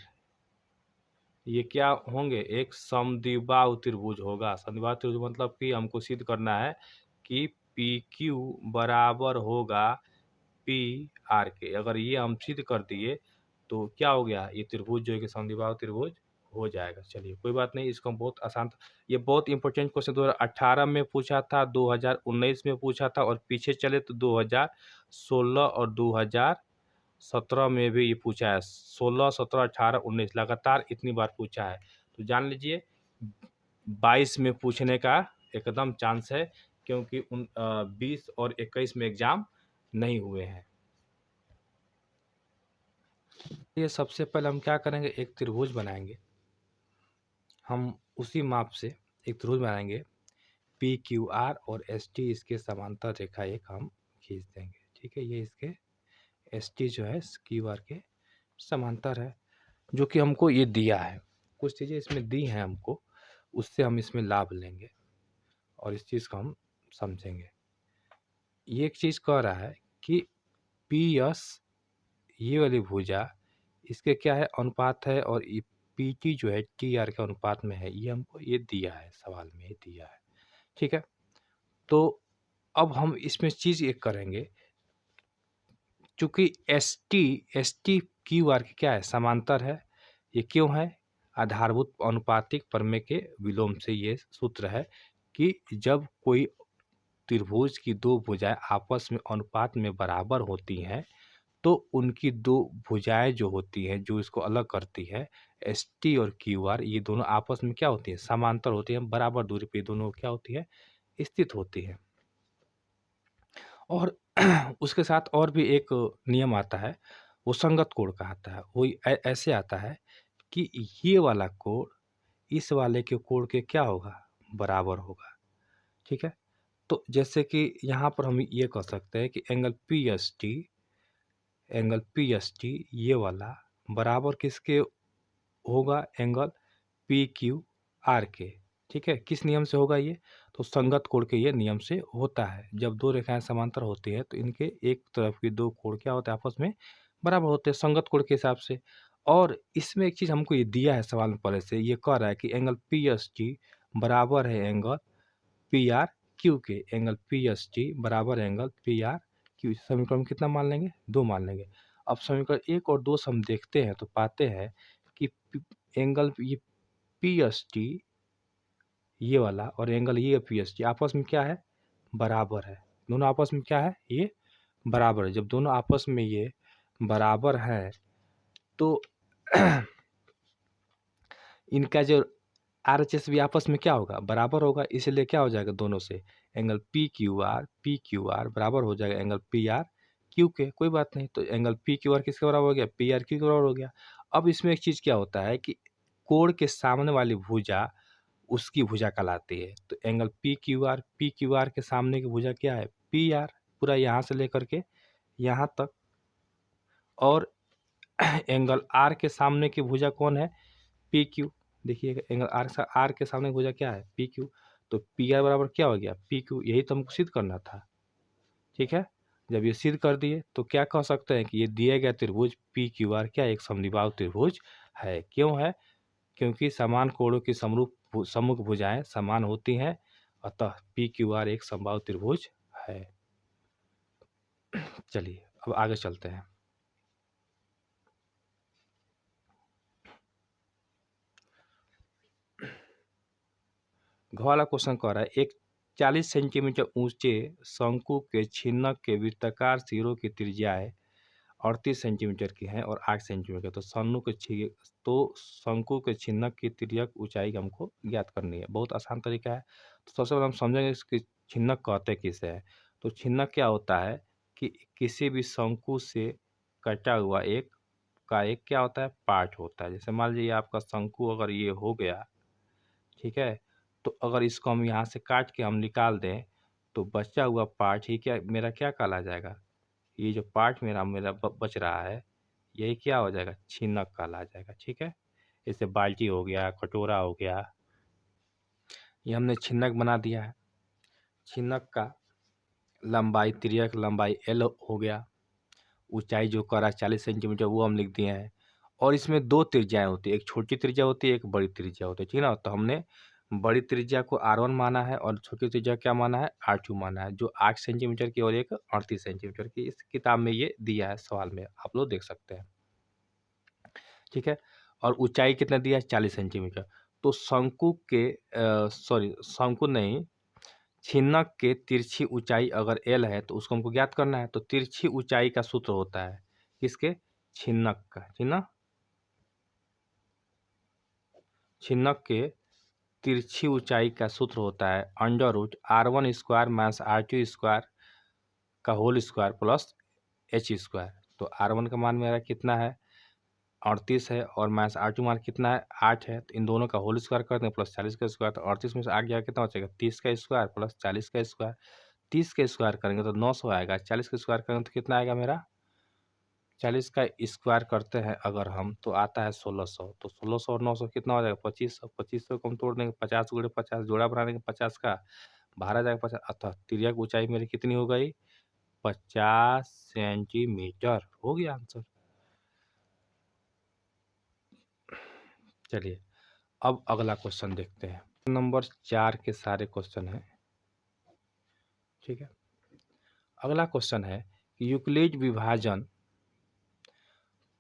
Speaker 1: ये क्या होंगे, एक समद्विबाहु त्रिभुज होगा। समद्विबाहु त्रिभुज मतलब कि हमको सिद्ध करना है कि पी क्यू बराबर होगा पी आर के। अगर ये हम सिद्ध कर दिए तो क्या हो गया, ये त्रिभुज जो है कि समद्विबाहु त्रिभुज हो जाएगा। चलिए कोई बात नहीं, इसको हम बहुत आसान, ये बहुत इंपॉर्टेंट क्वेश्चन 2018 में पूछा था, 2019 में पूछा था, और पीछे चले तो 2016 और 2017 में भी ये पूछा है। 16, 17, 18, 19 लगातार इतनी बार पूछा है। तो जान लीजिए 22 में पूछने का एकदम चांस है, क्योंकि 20 और 21 में एग्जाम नहीं हुए हैं। ये सबसे पहले हम क्या करेंगे, एक त्रिभुज बनाएंगे। हम उसी माप से एक त्रिभुज बनाएंगे, पी क्यू आर और एस टी इसके समांतर रेखा एक हम खींच देंगे। ठीक है, ये इसके एस टी जो है क्यू आर के समांतर है, जो कि हमको ये दिया है। कुछ चीज़ें इसमें दी हैं हमको, उससे हम इसमें लाभ लेंगे और इस चीज़ को हम समझेंगे। ये एक चीज़ कह रहा है कि पी एस ये वाली भुजा इसके क्या है, अनुपात है, और ये पी टी जो है टी आर के अनुपात में है। ये हमको ये दिया है, सवाल में ये दिया है। ठीक है, तो अब हम इसमें चीज़ एक करेंगे, चूँकि एस टी क्यू आर के क्या है, समांतर है। ये क्यों है, आधारभूत अनुपातिक प्रमेय के विलोम से ये सूत्र है कि जब कोई त्रिभुज की दो भुजाएं आपस में अनुपात में बराबर होती हैं तो उनकी दो भुजाएं जो होती हैं, जो इसको अलग करती है, एस टी और क्यू आर, ये दोनों आपस में क्या होती है, समांतर होती हैं, बराबर दूरी पे दोनों क्या होती है, स्थित होती है। और उसके साथ और भी एक नियम आता है, वो संगत कोण का आता है। वो ऐसे आता है कि ये वाला कोण इस वाले के कोण के क्या होगा, बराबर होगा। ठीक है, तो जैसे कि यहाँ पर हम ये कह सकते हैं कि एंगल पी एस टी ये वाला बराबर किसके होगा, एंगल पी क्यू आर के। ठीक है, किस नियम से होगा ये, तो संगत कोण के ये नियम से होता है। जब दो रेखाएं समांतर होती है तो इनके एक तरफ की दो कोण क्या होते हैं, आपस में बराबर होते हैं संगत कोण के हिसाब से। और इसमें एक चीज़ हमको ये दिया है सवाल में पहले से, ये कह रहा है कि एंगल पी एस टी बराबर है एंगल पी आर क्यू के। एंगल पी एस टी बराबर एंगल पी आर क्यू। समीकरण में कितना मान लेंगे, 2 मान लेंगे। अब समीकरण 1 और 2 से हम देखते हैं तो पाते हैं कि एंगल ये पी एस टी ये वाला और एंगल ये पी एस टी आपस में क्या है, बराबर है। दोनों आपस में क्या है, ये बराबर है। जब दोनों आपस में ये बराबर है तो इनका जो आर एच एस भी आपस में क्या होगा, बराबर होगा। इसलिए क्या हो जाएगा, दोनों से एंगल पी क्यू आर बराबर हो जाएगा एंगल पी आर क्यू के। कोई बात नहीं, तो एंगल पी क्यू आर किसके बराबर हो गया, पी आर क्यू के बराबर हो गया। अब इसमें एक चीज़ क्या होता है कि कोण के सामने वाली भुजा उसकी भुजा कहलाती है। तो एंगल पी क्यू आर के सामने की भुजा क्या है, पी आर, पूरा यहाँ से लेकर के यहाँ तक। और एंगल आर के सामने की भुजा कौन है, पी क्यू। देखिए एंगल आर के सामने भुजा क्या है, पी क्यू। तो पी आर बराबर क्या हो गया, पी क्यू। यही तो हमको सिद्ध करना था। ठीक है, जब ये सिद्ध कर दिए तो क्या कह सकते हैं कि ये दिया गया त्रिभुज पी क्यू आर क्या एक समद्विबाहु त्रिभुज है। क्यों है, क्योंकि समान कोणों की समरूप सम्मुख भुजाएं समान होती हैं, अतः पी क्यू आर एक समबाहु त्रिभुज है। चलिए अब आगे चलते हैं। घ वाला क्वेश्चन कह रहा है, एक 40 सेंटीमीटर ऊंचे शंकु के छिन्नक के वृत्ताकार सिरों की त्रिज्याएं 38 सेंटीमीटर की हैं और 8 सेंटीमीटर। तो शंकु के छिन्नक की तिर्यक ऊंचाई हमको ज्ञात करनी है। बहुत आसान तरीका है। तो सबसे पहले हम समझेंगे इसकी छिन्नक कहते किसे हैं। तो छिन्नक क्या होता है कि किसी भी शंकु से कटा हुआ एक क्या होता है, पार्ट होता है। जैसे मान लीजिए आपका शंकु अगर ये हो गया, ठीक है, तो अगर इसको हम यहाँ से काट के हम निकाल दें तो बचा हुआ पार्ट ही क्या मेरा क्या कहला जाएगा, ये जो पार्ट मेरा मेरा बच रहा है यही क्या हो जाएगा, छिन्नक कहला जाएगा। ठीक है, जैसे बाल्टी हो गया, कटोरा हो गया, ये हमने छिन्नक बना दिया है। छिन्नक का लंबाई तिर्यक लंबाई एल हो गया, ऊंचाई जो करा 40 सेंटीमीटर वो हम लिख दिए हैं, और इसमें 2 त्रिज्याएँ होती हैं, एक छोटी त्रिज्या होती है, एक बड़ी त्रिज्या होती है, ठीक है ना? तो हमने बड़ी त्रिज्या को R1 माना है और छोटी त्रिज्या क्या माना है? R2 माना है, जो 8 सेंटीमीटर की और एक 38 सेंटीमीटर की। इस किताब में ये दिया है सवाल में, आप लोग देख सकते हैं, ठीक है? और ऊँचाई कितना दिया है? 40 सेंटीमीटर। तो शंकु के शंकु नहीं, छिन्नक के तिरछी ऊँचाई अगर L है तो उसको हमको ज्ञात करना है। तो तिरछी ऊँचाई का सूत्र होता है किसके? छिन्नक का, छिन्नक के तिरछी ऊंचाई का सूत्र होता है √R1² माइनस R2² का होल स्क्वायर प्लस H²। तो R1 का मान मेरा कितना है? 38 है और माइनस R2 मान कितना है? 8 है। तो इन दोनों का होल स्क्वायर कर दें प्लस 40 का स्क्वायर, तो 38 में से 8 गया कितना बचेगा? 30 का स्क्वायर प्लस 40 का स्क्वायर। 30 का स्क्वायर करेंगे तो 900 आएगा, 40 का स्क्वायर करेंगे तो कितना आएगा मेरा? 40 का स्क्वायर करते हैं अगर हम तो आता है 1600। तो 1600 और 900 कितना हो जाएगा? 2500। 2500 को हम तोड़ देंगे, 50 गुणे 50 जोड़ा बना देंगे 50 का, बाहर आ जाएगा 50। अतः तिर्यक ऊंचाई मेरी कितनी हो गई? 50 सेंटीमीटर। हो गया आंसर। चलिए अब अगला क्वेश्चन देखते हैं। नंबर 4 के सारे क्वेश्चन हैं, ठीक है। अगला क्वेश्चन है कि यूक्लिड विभाजन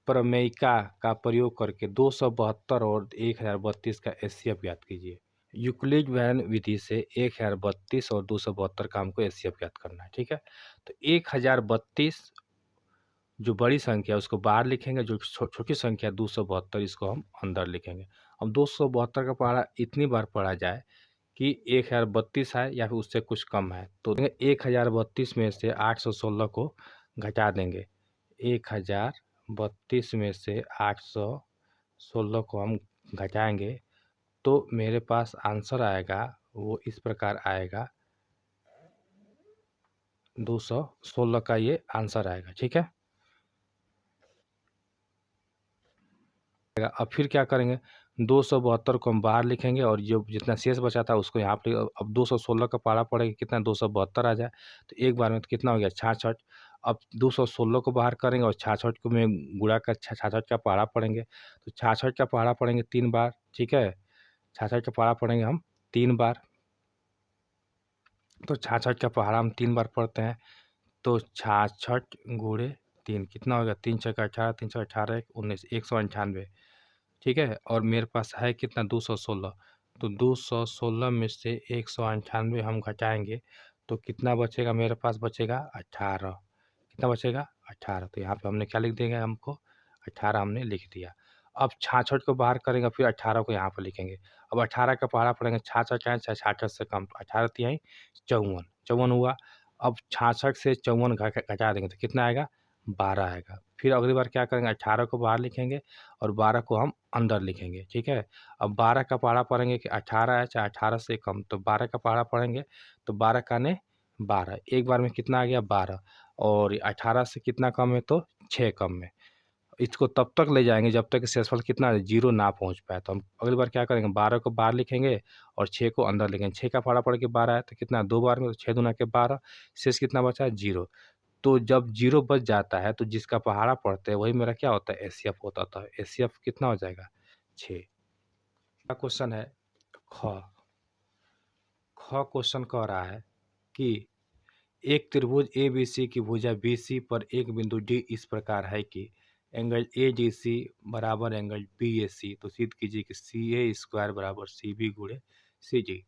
Speaker 1: प्रमेयिका का प्रयोग करके 272 और 1032 का एचसीएफ ज्ञात कीजिए। यूक्लिड विभाजन विधि से 1032 और 272 का हमको एचसीएफ ज्ञात करना है, ठीक है। तो 1032 जो बड़ी संख्या है उसको बाहर लिखेंगे, जो छोटी संख्या 272 इसको हम अंदर लिखेंगे। अब 272 का पहाड़ा इतनी बार पढ़ा जाए कि 1032 है या फिर उससे कुछ कम है, तो 1032 में से 816 को घटा देंगे। 1032 में से 816 को हम घटाएंगे तो मेरे पास आंसर आएगा, वो इस प्रकार आएगा, 216 का ये आंसर आएगा, ठीक है। अब फिर क्या करेंगे? 272 को हम बाहर लिखेंगे और जो जितना शेष बचा था उसको यहाँ पे, अब 216 का पारा पड़ेगा कितना? 272 आ जाए तो एक बार में तो कितना हो गया? 66। अब 216 को बाहर करेंगे और 66 को में गुणा कर 66 का पहाड़ा पड़ेंगे, तो 66 का पहाड़ा पड़ेंगे 3 बार, ठीक है। 66 का पहाड़ा पड़ेंगे हम 3 बार, तो 66 का पहाड़ा हम 3 बार पढ़ते हैं, तो 66 गुणे 3 कितना होगा? 3 छः 18, 3 छः 18, 19, 198, ठीक है। और मेरे पास है कितना? 216। तो 216 में से 198 हम घटाएंगे तो कितना बचेगा? मेरे पास बचेगा 18। कितना बचेगा? 18। तो यहाँ पे हमने क्या लिख देंगे? हमको 18 हमने लिख दिया। अब 66 को बाहर करेंगे, फिर 18 को यहाँ पर लिखेंगे। अब 18 का पहाड़ा पड़ेंगे, 66 है, 66 से कम, तो 18 तिहाई 54, 54 हुआ। अब 66 से 54 घटा देंगे तो कितना आएगा? 12 आएगा। फिर अगली बार क्या करेंगे? 18 को बाहर लिखेंगे और 12 को हम अंदर लिखेंगे, ठीक है। अब 12 का पहाड़ा पढ़ेंगे कि 18 है चाहे 18 से कम, तो 12 का पहाड़ा पढ़ेंगे तो 12 का ने 12, एक बार में कितना आ गया? 12। और 18 से कितना कम है? तो 6 कम में। इसको तब तक ले जाएंगे जब तक शेषफल कितना? 0 ना पहुंच पाए। तो हम अगली बार क्या करेंगे? 12 को बाहर लिखेंगे और 6 को अंदर लिखेंगे। 6 का पहाड़ा पड़ के 12 है तो कितना? 2 बार में, तो 6 दूना के 12, शेष कितना बचा? 0। तो जब 0 बच जाता है तो जिसका पहाड़ा पड़ता है वही मेरा क्या होता है? एचसीएफ होता था। एचसीएफ कितना हो जाएगा? 6। अगला क्वेश्चन है ख। ख क्वेश्चन कह रहा है कि एक त्रिभुज ABC की भुजा BC पर एक बिंदु D इस प्रकार है कि एंगल ADC बराबर एंगल BAC, तो सिद्ध कीजिए कि CA² बराबर CB गुणे CG।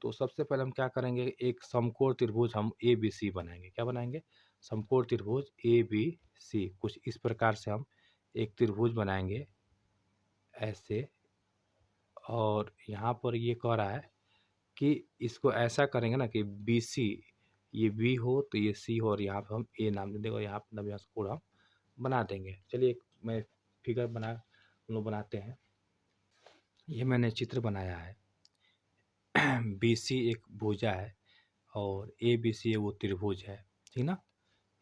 Speaker 1: तो सबसे पहले हम क्या करेंगे? एक समकोण त्रिभुज हम ABC बनाएंगे। क्या बनाएंगे? समकोण त्रिभुज ABC। कुछ इस प्रकार से हम एक त्रिभुज बनाएंगे ऐसे, और यहाँ पर ये कह रहा है कि इसको ऐसा करेंगे ना कि BC, ये B हो तो ये C हो और यहाँ पे हम A नाम दे देंगे और यहाँ पे नव्यांश कोण हम बना देंगे। चलिए मैं फिगर हम लोग बनाते हैं। ये मैंने चित्र बनाया है। BC एक भुजा है और ABC वो त्रिभुज है, ठीक ना।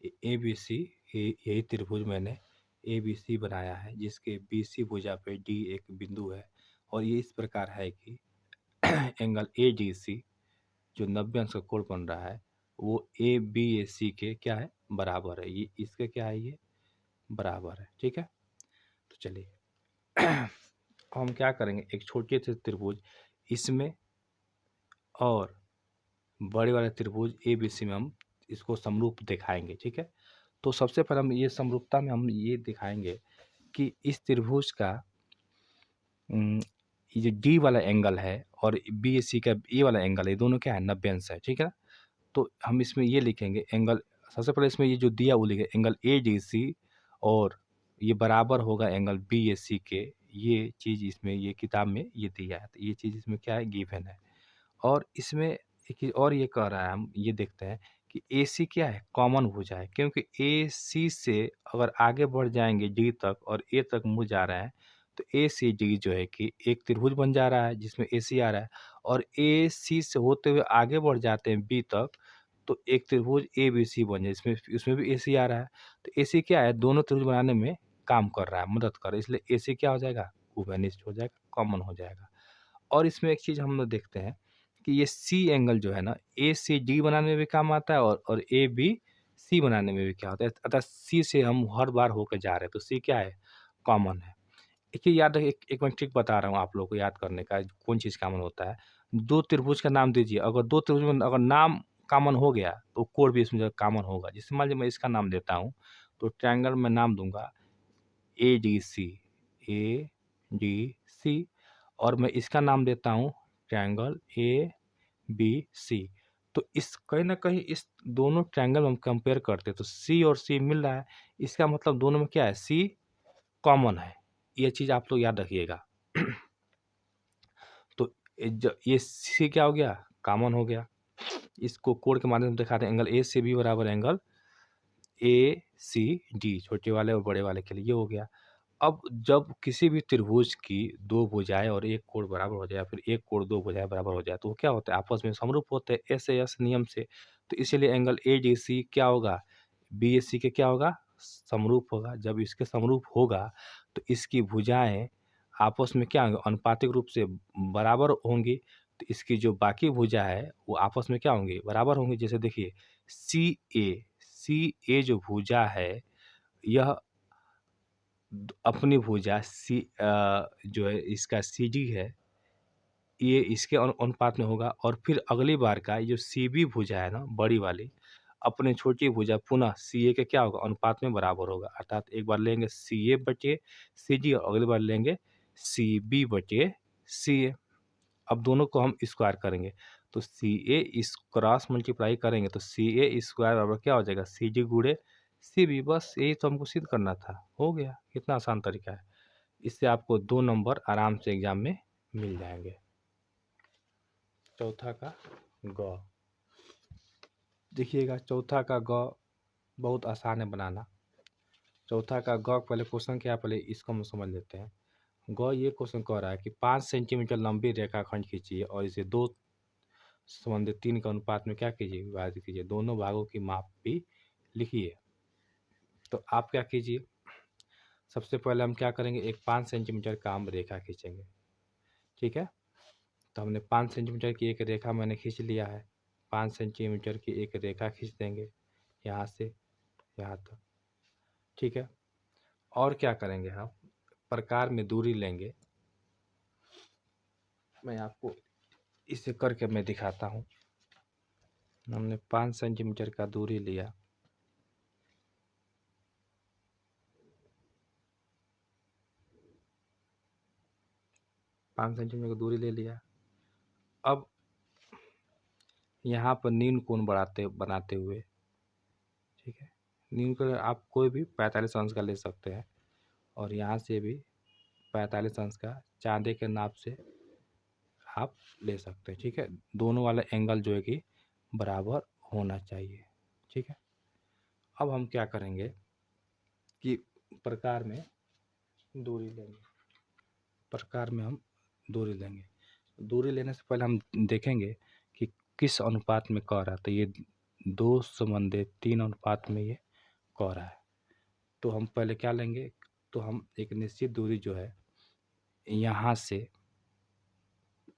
Speaker 1: ABC यही त्रिभुज मैंने ABC बनाया है जिसके BC भुजा पे D एक बिंदु है, और ये इस प्रकार है कि एंगल ADC जो 90 अंश का कोण बन रहा है वो ABAC के क्या है? बराबर है। ये इसके क्या है? ये बराबर है, ठीक है। तो चलिए हम क्या करेंगे, एक छोटे से त्रिभुज इसमें और बड़े वाले त्रिभुज ABC में हम इसको समरूप दिखाएंगे, ठीक है। तो सबसे पहले हम ये समरूपता में हम ये दिखाएंगे कि इस त्रिभुज का ये जो D वाला एंगल है और BAC का ए वाला एंगल है, दोनों क्या है, 90 अंश है, ठीक है ना। तो हम इसमें ये लिखेंगे एंगल, सबसे पहले इसमें ये जो दिया वो लिखे एंगल ADC और ये बराबर होगा एंगल BAC के। ये चीज़ इसमें ये किताब में ये दिया है, तो ये चीज़ इसमें क्या है, गिवन है। और इसमें एक चीज़ और ये कह रहा है, हम ये देखते हैं कि AC क्या है, कॉमन भुजा है, क्योंकि AC से अगर आगे बढ़ जाएंगे D तक और A तक मुड़ जा रहे हैं तो ACD जो है कि एक त्रिभुज बन जा रहा है जिसमें AC आ रहा है, और AC से होते हुए आगे बढ़ जाते हैं B तक तो एक त्रिभुज ABC बन जाए, इसमें इसमें भी AC आ रहा है। तो AC क्या है, दोनों त्रिभुज बनाने में काम कर रहा है, मदद कर रहा है, इसलिए AC क्या हो जाएगा, कोवेनिस्ट हो जाएगा, कॉमन हो जाएगा। और इसमें एक चीज़ हम लोग देखते हैं कि ये C एंगल जो है ना, ACD बनाने में भी काम आता है और ABC बनाने में भी क्या होता है, अतः C से हम हर बार होकर जा रहे हैं, तो C क्या है, कॉमन है। एक चीज़ याद रखिए, एक मैं ट्रिक बता रहा हूँ आप लोगों को याद करने का, कौन चीज़ कॉमन होता है। दो त्रिभुज का नाम दीजिए, अगर दो त्रिभुज में अगर नाम कॉमन हो गया तो कोण भी इसमें कॉमन होगा। जैसे मान लीजिए मैं इसका नाम देता हूँ, तो ट्रायंगल में नाम दूंगा ADC, ADC, और मैं इसका नाम देता हूँ ट्रायंगल ABC। तो इस कहीं ना कहीं इस दोनों ट्रायंगल हम कंपेयर करते हैं तो C और C मिल रहा है, इसका मतलब दोनों में क्या है, C कॉमन है। ये चीज़ आप लोग याद रखिएगा। तो ये C क्या हो गया, कॉमन हो गया। इसको कोड के माध्यम से दिखाते हैं, एंगल ACB बराबर एंगल ACD, छोटे वाले और बड़े वाले के लिए ये हो गया। अब जब किसी भी त्रिभुज की दो भुजाएं और एक कोण बराबर हो जाए या फिर एक कोण दो भुजाएं बराबर हो जाए तो वो क्या होता है, आपस में समरूप होते हैं SAS नियम से। तो इसीलिए एंगल ADC क्या होगा, BAC के क्या होगा, समरूप होगा। जब इसके समरूप होगा तो इसकी भुजाएं आपस में क्या होंगे, अनुपातिक रूप से बराबर होंगी। तो इसकी जो बाकी भुजा है वो आपस में क्या होंगी, बराबर होंगी। जैसे देखिए CA जो भुजा है यह अपनी भुजा जो है इसका CD है, ये इसके अनुपात में होगा। और फिर अगली बार का ये जो CB भुजा है ना, बड़ी वाली, अपने छोटी भुजा पुनः CA के क्या होगा, अनुपात में बराबर होगा। अर्थात एक बार लेंगे CA बटे CD और अगली बार लेंगे CB बटे CA। अब दोनों को हम स्क्वायर करेंगे तो CA इस क्रॉस मल्टीप्लाई करेंगे तो CA स्क्वायर बराबर क्या हो जाएगा, CD गुणे CB। बस यही तो हमको सिद्ध करना था, हो गया। कितना आसान तरीका है, इससे आपको 2 नंबर आराम से एग्जाम में मिल जाएंगे। चौथा का ग, देखिएगा चौथा का ग बहुत आसान है बनाना। चौथा का ग पहले क्वेश्चन क्या है, पहले इसको हम समझ लेते हैं। ग ये क्वेश्चन कह रहा है कि 5 सेंटीमीटर लंबी रेखाखंड खींचिए और इसे 2 संबंधित 3 के अनुपात में क्या कीजिए, विभाजित कीजिए। दोनों भागों की माप भी लिखिए। तो आप क्या कीजिए, सबसे पहले हम क्या करेंगे, एक 5 सेंटीमीटर का हम रेखा खींचेंगे, ठीक है। तो हमने 5 सेंटीमीटर की एक रेखा मैंने खींच लिया है। 5 सेंटीमीटर की एक रेखा खींच देंगे यहाँ से यहाँ तक, ठीक है। और क्या करेंगे, हम प्रकार में दूरी लेंगे। मैं आपको इसे करके मैं दिखाता हूँ। हमने 5 सेंटीमीटर का दूरी लिया, पाँच सेंटीमीटर की दूरी ले लिया। अब यहाँ पर न्यून कोण बनाते हुए, ठीक है, न्यून कोण आप कोई भी 45 अंश का ले सकते हैं और यहाँ से भी 45 अंश का चांदे के नाप से आप ले सकते हैं, ठीक है। दोनों वाला एंगल जो है कि बराबर होना चाहिए, ठीक है। अब हम क्या करेंगे कि प्रकार में दूरी लेंगे, प्रकार में हम दूरी लेंगे। दूरी लेने से पहले हम देखेंगे कि किस अनुपात में कह रहा है। तो ये 2:3 अनुपात में ये कह रहा है। तो हम पहले क्या लेंगे, तो हम एक निश्चित दूरी जो है यहाँ से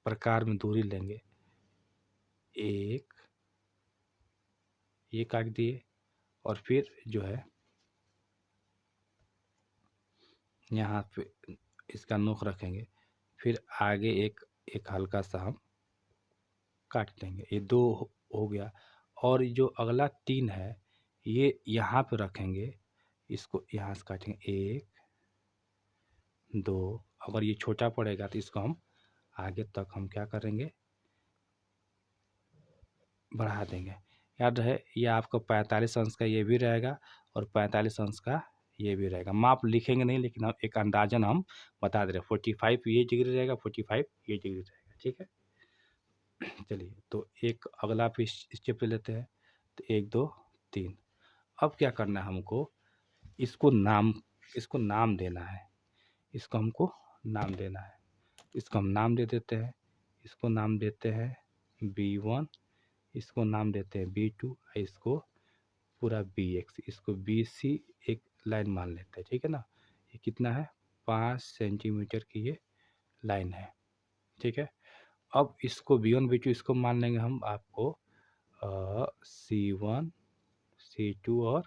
Speaker 1: प्रकार में दूरी लेंगे, एक ये काट दिए और फिर जो है यहाँ पे इसका नोक रखेंगे, फिर आगे एक एक हल्का सा हम काट देंगे। ये 2 हो गया। और जो अगला 3 है ये यहाँ पे रखेंगे, इसको यहाँ से काटेंगे 1, 2। अगर ये छोटा पड़ेगा तो इसको हम आगे तक हम क्या करेंगे, बढ़ा देंगे। याद रहे ये आपका 45 अंश का ये भी रहेगा और 45 अंश का ये भी रहेगा। माप लिखेंगे नहीं, लेकिन हम एक अंदाजन हम बता दे रहे हैं। 45 ये डिग्री रहेगा, 45 ये डिग्री रहेगा, ठीक है। चलिए, तो एक अगला भी स्टेप ले लेते हैं। तो 1, 2, 3। अब क्या करना है हमको, इसको नाम देना है। इसको हमको नाम देना है। इसको हम नाम दे देते हैं। इसको नाम देते हैं B1, इसको नाम देते हैं B2, इसको पूरा BX, इसको BC एक लाइन मान लेते हैं, ठीक है ना। ये कितना है, 5 सेंटीमीटर की ये लाइन है, ठीक है। अब इसको B1 B2 इसको मान लेंगे हम आपको C1 C2 और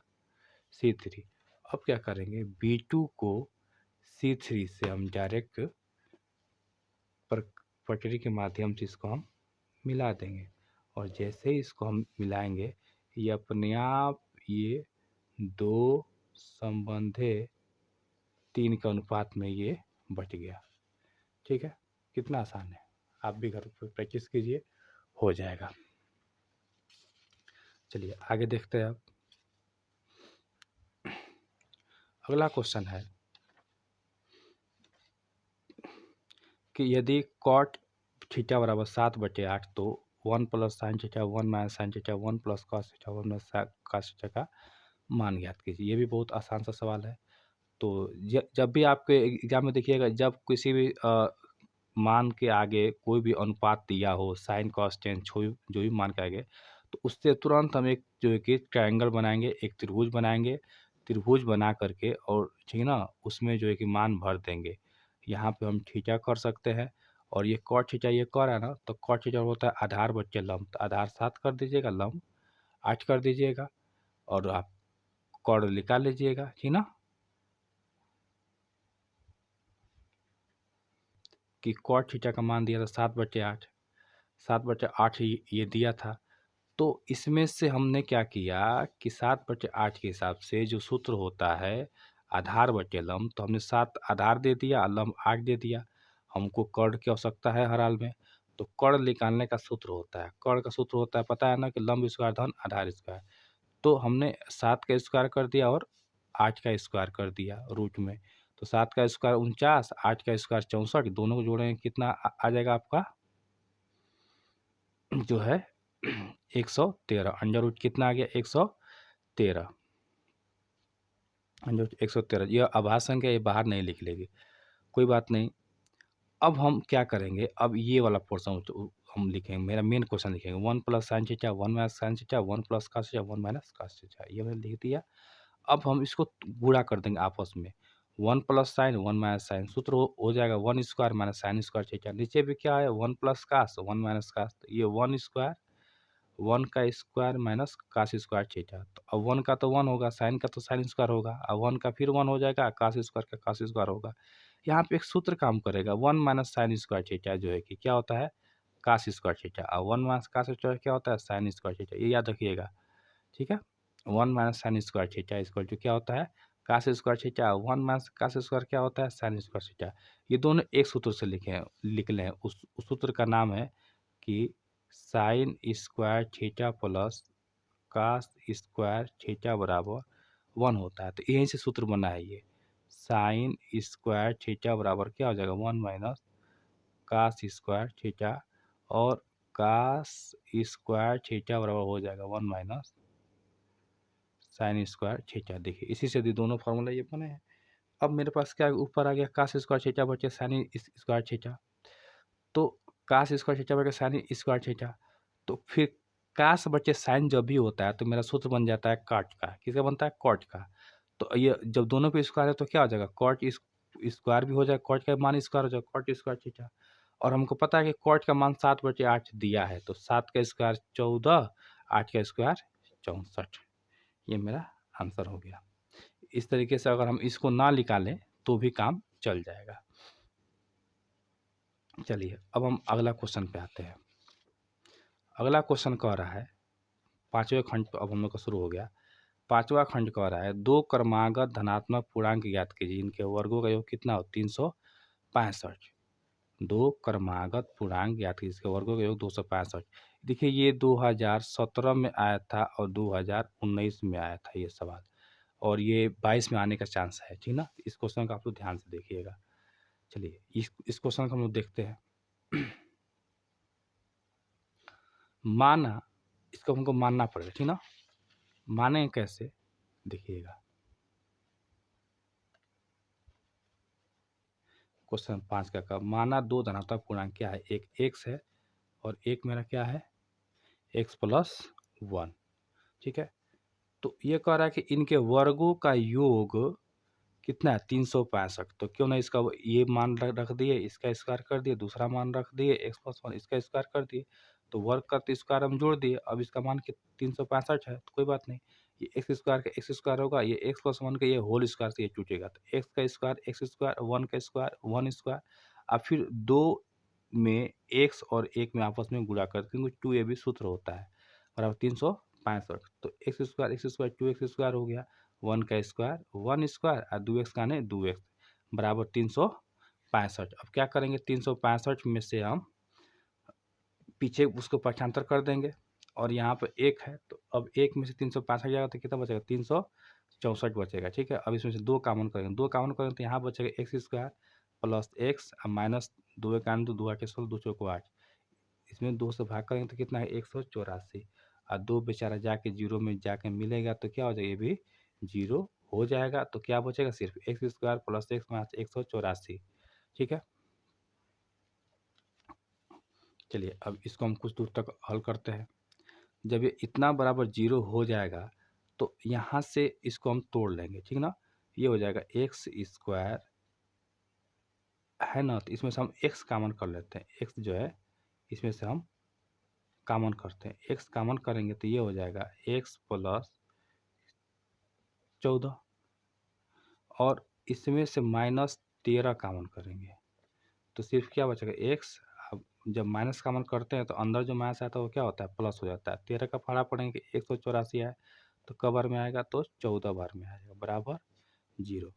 Speaker 1: C3। अब क्या करेंगे, B2 को C3 से हम डायरेक्ट पटरी के माध्यम से इसको हम मिला देंगे। और जैसे ही इसको हम मिलाएंगे, ये अपने आप ये 2 संबंधे 3 के अनुपात में ये बच गया, ठीक है। कितना आसान है, आप भी घर पर प्रैक्टिस कीजिए, हो जाएगा। चलिए आगे देखते हैं। अब अगला क्वेश्चन है कि यदि कॉट थीटा बराबर 7/8 तो 1 plus sine theta 1 minus sine theta 1 plus cos theta 1 minus cos theta का मान ज्ञात कीजिए। ये भी बहुत आसान सा सवाल है। तो जब भी आपके एग्जाम में देखिएगा, जब किसी भी मान के आगे कोई भी अनुपात दिया हो, साइन कॉस टेन जो भी मान के आगे, तो उससे तुरंत हम एक जो है कि ट्रायंगल बनाएंगे, एक त्रिभुज बनाएंगे। त्रिभुज बना करके और ठीक है ना, उसमें जो है कि मान भर देंगे। यहाँ पे हम थीटा कर सकते हैं। और ये कॉट थीटा ये कर है ना, तो कॉट थीटा होता है आधार बच्चे लंब, तो आधार 7 कर दीजिएगा, लंब 8 कर दीजिएगा, और आप कॉर्ड निकाल लीजिएगा, ठीक ना। कि कॉट थीटा का मान दिया था 7/8, 7/8 ये दिया था। तो इसमें से हमने क्या किया कि 7/8 के हिसाब से जो सूत्र होता है आधार बटे लंब, तो हमने 7 आधार दे दिया, लंब 8 दे दिया। हमको कर्ण की आवश्यकता है हर हाल में, तो कर्ण निकालने का सूत्र होता है, कर्ण का सूत्र होता है पता है ना, कि लंब स्क्वायर धन आधार स्क्वायर। तो हमने 7 का स्क्वायर कर दिया और 8 का स्क्वायर कर दिया रूट में। तो 7 का स्क्वायर 49, 8 का स्क्वायर 64, दोनों को जोड़ेंगे कितना आ जाएगा आपका, जो है 113। अंडर रूट कितना आ गया, 113। Under root 113। यह आभास संख्या, ये बाहर नहीं लिख लेगी, कोई बात नहीं। अब हम क्या करेंगे, अब ये वाला पोर्सन हम लिखेंगे, मेरा मेन क्वेश्चन लिखेंगे 1 plus sine theta 1 minus sine theta 1 plus cos theta 1 minus cos theta, ये मैंने लिख दिया। अब हम इसको गुणा कर देंगे आपस में, 1 प्लस साइन 1 माइनस साइन, सूत्र हो जाएगा 1 square minus sine square theta. नीचे भी क्या है, 1 प्लस कॉस 1 माइनस कॉस, तो ये 1 स्क्वायर 1 का square minus cos square theta. तो अब 1 का तो 1 होगा, साइन का तो साइन स्क्वायर होगा, अब 1 का फिर 1 हो जाएगा, कॉस स्क्वायर का कॉस स्क्वायर होगा। यहाँ पे एक सूत्र काम करेगा, 1 माइनस साइन स्क्वायर थीटा जो है कि क्या होता है, कॉस स्क्वायर थीटा, और 1 माइनस कॉस स्क्वायर क्या होता है, साइन स्क्वायर थीटा। ये याद रखिएगा, ठीक है। 1 minus sine square theta equal to क्या होता है, cos square theta. 1 minus cos square क्या होता है, साइन स्क्वायर थीटा। ये दोनों एक सूत्र से लिख लें। उस सूत्र का नाम है कि sign square theta plus cos square theta बराबर 1 होता है। तो यहीं से सूत्र बना है ये, साइन स्क्वायर थीटा बराबर क्या हो जाएगा, 1 माइनस कॉस स्क्वायर थीटा, और कॉस स्क्वायर थीटा बराबर हो जाएगा 1 माइनस साइन स्क्वायर थीटा। देखिए इसी से दोनों फार्मूला ये बने हैं। अब मेरे पास क्या ऊपर आ गया, कॉस स्क्वायर थीटा बचे साइन स्क्वायर थीटा, तो कॉस स्क्वायर थीटा बचे साइन स्क्वायर थीटा। तो फिर कॉस बचे साइन जब भी होता है तो मेरा सूत्र बन जाता है कॉट का। किसका बनता है, कॉट का। तो ये जब दोनों पे स्क्वायर है तो क्या हो जाएगा, कॉट स्क्वायर भी हो जाएगा, कॉट का मान स्क्वायर हो जाएगा, कॉट स्क्वायर थीटा। और हमको पता है कि कॉट का मान 7/8 दिया है, तो 7 का स्क्वायर 14, 8 का स्क्वायर 64। ये मेरा आंसर हो गया। इस तरीके से अगर हम इसको ना निकालें तो भी काम चल जाएगा। चलिए अब हम अगला क्वेश्चन पे आते हैं। अगला क्वेश्चन कह रहा है, पाँचवें खंड पे अब हम लोग का शुरू हो गया। पाँचवा खंड कह रहा है, दो क्रमागत धनात्मक पूर्णांक ज्ञात कीजिए, इनके वर्गों का योग कितना हो, 365। दो क्रमागत पूर्णांक ज्ञात कीजिए, इसके वर्गों का योग 265। देखिए ये 2017 में आया था और 2019 में आया था ये सवाल, और ये 22 में आने का चांस है, ठीक ना। इस क्वेश्चन का आप लोग ध्यान से देखिएगा। चलिए इस क्वेश्चन को हम लोग देखते हैं। माना, इसको हमको मानना पड़ेगा, ठीक ना। माने कैसे, देखिएगा। क्वेश्चन 5 का माना दो धनात्मक पूर्णांक क्या है, एक x है और एक मेरा क्या है, x+1, ठीक है। तो ये कह रहा है कि इनके वर्गों का योग कितना है, 365। तो क्यों ना इसका ये मान रख दिए, इसका स्क्वायर कर दिए, दूसरा मान रख दिए x+1, इसका स्क्वायर कर दिए, तो वर्ग का तो स्क्वायर हम जोड़ दिए। अब इसका मान 365 है, तो कोई बात नहीं, ये एक्स स्क्वायर का एक्स स्क्वायर होगा, ये x+1 का ये होल स्क्वायर से ये टूटेगा, तो एक्स का स्क्वायर एक्स स्क्वायर, वन का स्क्वायर वन स्क्वायर। अब फिर दो में एक्स और एक में आपस में गुणा कर, क्योंकि 2ab सूत्र होता है, बराबर 365। तो एक्स स्क्वायर 2x स्क्वायर हो गया, वन का स्क्वायर वन स्क्वायर और 2x का ने 2x, बराबर 365। अब क्या करेंगे, 365 में से हम पीछे उसको पक्षांतर कर देंगे, और यहाँ पर एक है, तो अब एक में से 365 जाएगा तो कितना बचेगा, 364 बचेगा, ठीक है। अब इसमें से दो कॉमन करेंगे, दो कॉमन करेंगे तो यहाँ बचेगा एक्स स्क्वायर प्लस एक्स और माइनस दो का तो 2 के 16, 2 चौको 8, इसमें 2 से भाग करेंगे तो कितना है, 184, और दो बेचारा जाके जीरो में जाके मिलेगा तो क्या हो जाएगा, ये भी जीरो हो जाएगा। तो क्या बचेगा, सिर्फ x square plus x minus 184, ठीक है। चलिए अब इसको हम कुछ दूर तक हल करते हैं। जब ये इतना बराबर जीरो हो जाएगा तो यहाँ से इसको हम तोड़ लेंगे, ठीक ना। ये हो जाएगा एक्स स्क्वायर है ना, तो इसमें से हम एक्स कॉमन कर लेते हैं, एक्स जो है इसमें से हम कॉमन करते हैं, एक्स कॉमन करेंगे तो ये हो जाएगा x+14, और इसमें से -13 कॉमन करेंगे तो सिर्फ क्या बचेगा एक्स। अब जब माइनस कॉमन करते हैं तो अंदर जो माइनस आता है वो क्या होता है, प्लस हो जाता है। 13 का फाड़ा पड़ेंगे, 184 है तो क बार में आएगा, तो 14 बार में आएगा, बराबर जीरो।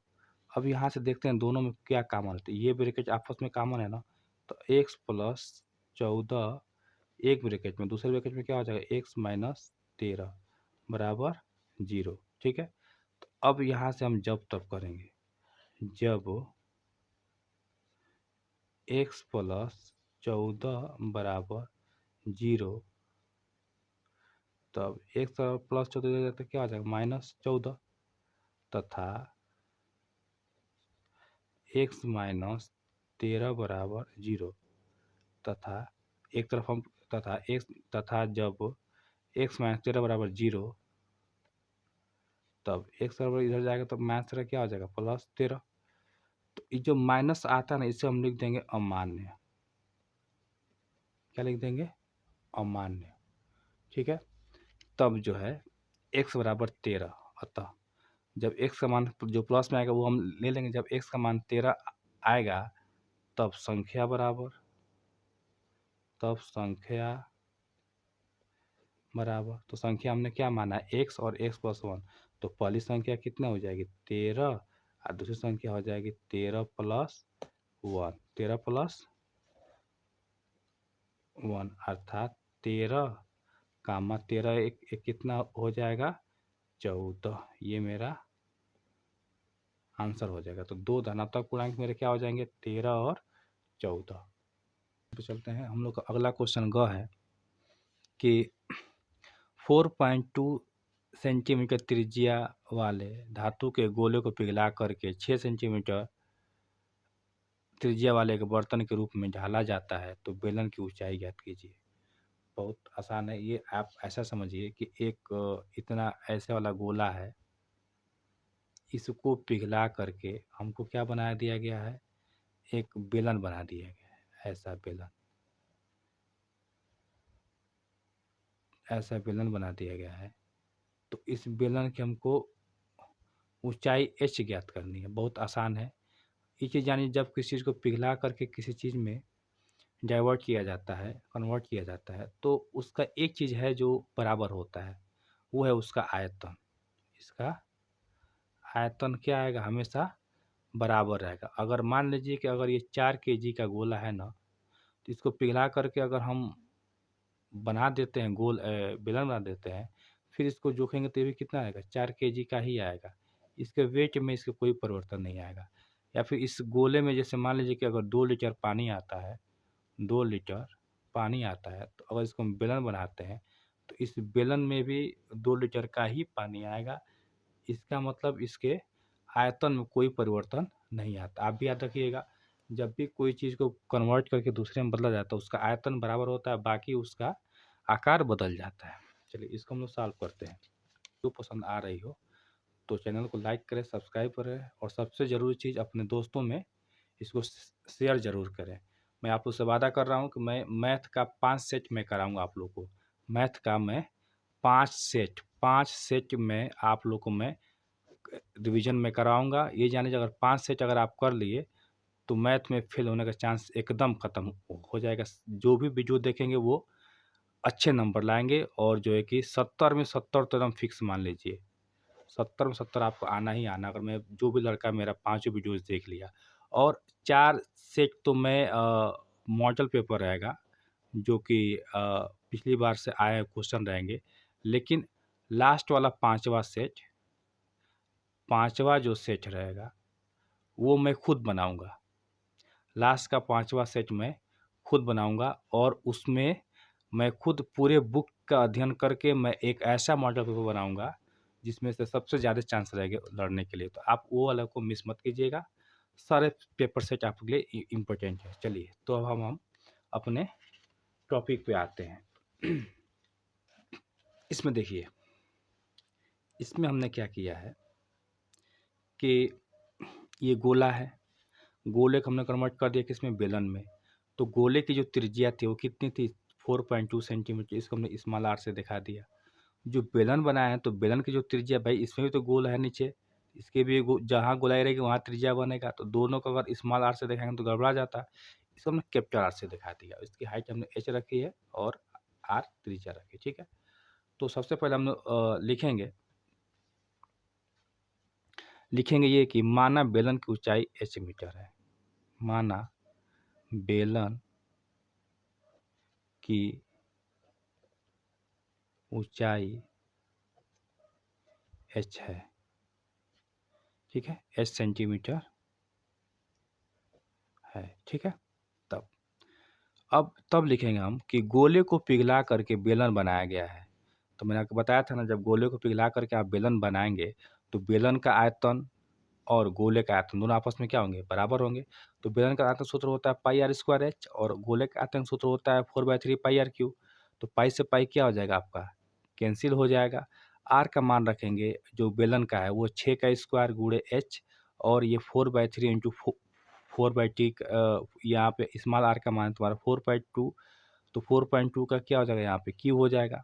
Speaker 1: अब यहाँ से देखते हैं दोनों में क्या कॉमन है, तो ये ब्रैकेट आपस में कॉमन है ना, तो x+14 एक ब्रैकेट में, दूसरे ब्रैकेट में क्या हो जाएगा, x-13 बराबर जीरो, ठीक है। तो अब यहाँ से हम जब तब करेंगे, जब x+14 बराबर जीरो, तब x+14 तो क्या हो जाएगा, -14, तथा x-13 बराबर जीरो, तथा एक तरफ हम तथा जब x-13 बराबर जीरो, तब x बराबर इधर जाएगा तो -13 क्या हो जाएगा, +13। तो ये जो माइनस आता है ना, इसे हम लिख देंगे अमान्य। क्या लिख देंगे, अमान्य, ठीक है। तब जो है x बराबर 13, अतः जब x का मान जो प्लस में आएगा वो हम ले लेंगे, जब x का मान 13 आएगा तब संख्या बराबर, तो संख्या हमने क्या माना है, x और x+1, तो पहली संख्या कितना हो जाएगी 13 और दूसरी संख्या हो जाएगी 13+1, 13+1 अर्थात 13 एक कितना हो जाएगा, 14। ये मेरा आंसर हो जाएगा। तो दो धनात्मक पूर्णांक मेरे क्या हो जाएंगे, 13 और 14। तो चलते हैं, हम लोग का अगला क्वेश्चन ग है कि 4.2 सेंटीमीटर त्रिज्या वाले धातु के गोले को पिघला करके 6 सेंटीमीटर त्रिज्या वाले एक बर्तन के रूप में ढाला जाता है, तो बेलन की ऊंचाई ज्ञात कीजिए। बहुत आसान है ये, आप ऐसा समझिए कि एक इतना ऐसे वाला गोला है, इसको पिघला करके हमको क्या बना दिया गया है, एक बेलन बना दिया गया है, ऐसा बेलन बना दिया गया है। तो इस बेलन की हमको ऊंचाई h ज्ञात करनी है, बहुत आसान है ये चीज़। यानी जब किसी चीज़ को पिघला करके किसी चीज़ में डाइवर्ट किया जाता है, कन्वर्ट किया जाता है, तो उसका एक चीज़ है जो बराबर होता है, वो है उसका आयतन। इसका आयतन क्या आएगा, हमेशा बराबर रहेगा। अगर मान लीजिए कि अगर ये 4 केजी का गोला है ना, तो इसको पिघला करके अगर हम बना देते हैं गोल बेलन बना देते हैं, फिर इसको जोखेंगे तो ये भी कितना आएगा, 4 केजी का ही आएगा। इसके वेट में इसका कोई परिवर्तन नहीं आएगा। या फिर इस गोले में जैसे मान लीजिए कि अगर 2 लीटर पानी आता है, 2 लीटर पानी आता है, तो अगर इसको हम बेलन बनाते हैं, तो इस बेलन में भी 2 लीटर का ही पानी आएगा। इसका मतलब इसके आयतन में कोई परिवर्तन नहीं आता। आप भी याद रखिएगा, जब भी कोई चीज़ को कन्वर्ट करके दूसरे में बदला जाता है, उसका आयतन बराबर होता है, बाकी उसका आकार बदल जाता है। चलिए इसको हम लोग सॉल्व करते हैं। जो पसंद आ रही हो तो चैनल को लाइक करें, सब्सक्राइब करें, और सबसे ज़रूरी चीज़ अपने दोस्तों में इसको शेयर ज़रूर करें। मैं आप लोग से वादा कर रहा हूँ कि मैं मैथ का 5 सेट मैं कराऊँगा आप लोग को। मैथ का मैं 5 सेट में आप लोग को मैं रिवीजन में कराऊँगा। ये जानिए, अगर 5 सेट अगर आप कर लिए तो मैथ में फेल होने का चांस एकदम ख़त्म हो जाएगा। जो भी वीडियो देखेंगे वो अच्छे नंबर लाएँगे, और जो है कि 70 में 70 तो एकदम फिक्स मान लीजिए। 70 में 70 आपको आना ही आना, अगर मैं जो भी लड़का मेरा पाँचों वीडियोज़ देख लिया। और 4 सेट तो मैं मॉडल पेपर रहेगा, जो कि पिछली बार से आए हुए क्वेश्चन रहेंगे। लेकिन लास्ट वाला 5वां जो सेट रहेगा, वो मैं खुद बनाऊँगा। लास्ट का 5वां सेट मैं खुद बनाऊँगा, और उसमें मैं खुद पूरे बुक का अध्ययन करके मैं एक ऐसा मॉडल पेपर बनाऊँगा, जिसमें से सबसे ज़्यादा चांस रहेंगे लड़ने के लिए। तो आप वो वाला को मिस मत कीजिएगा। सारे पेपर सेट आपके लिए इम्पोर्टेंट है। चलिए, तो अब हम अपने टॉपिक पे आते हैं। इसमें देखिए, इसमें हमने क्या किया है कि ये गोला है, गोले को हमने कन्वर्ट कर दिया किसमें, बेलन में। तो गोले की जो त्रिज्या थी वो कितनी थी, 4.2 सेंटीमीटर। इसको हमने स्मॉल आर से दिखा दिया। जो बेलन बनाया है, तो बेलन की जो त्रिज्या, भाई इसमें भी तो गोल है नीचे, इसके भी जहाँ गोलाई रहेगी वहाँ त्रिज्या बनेगा। तो दोनों को अगर स्मॉल आर से दिखाएंगे तो गड़बड़ा जाता। इसको हमने कैपिटल आर से दिखा दिया। इसकी हाइट हमने एच रखी है और आर त्रिज्या रखी, ठीक है। तो सबसे पहले हम लोग लिखेंगे ये कि माना बेलन की ऊंचाई एच मीटर है। माना बेलन की ऊंचाई एच है, ठीक है, एच सेंटीमीटर है, ठीक है। तब तब लिखेंगे हम कि गोले को पिघला करके बेलन बनाया गया है। तो मैंने आपको बताया था ना, जब गोले को पिघला करके आप बेलन बनाएंगे, तो बेलन का आयतन और गोले का आयतन दोनों आपस में क्या होंगे, बराबर होंगे। तो बेलन का आयतन सूत्र होता है पाई आर स्क्वायर एच, और गोले का आयतन सूत्र होता है 4/3 पाई आर क्यू। तो पाई से पाई क्या हो जाएगा आपका, कैंसिल हो जाएगा। आर का मान रखेंगे जो बेलन का है वो 6 का स्क्वायर गुणे एच, और ये 4/3 इंटू 4/t, यहाँ पे स्मॉल आर का मान तुम्हारा 4/2। तो 4.2 का क्या हो जाएगा, यहाँ पे क्यू हो जाएगा।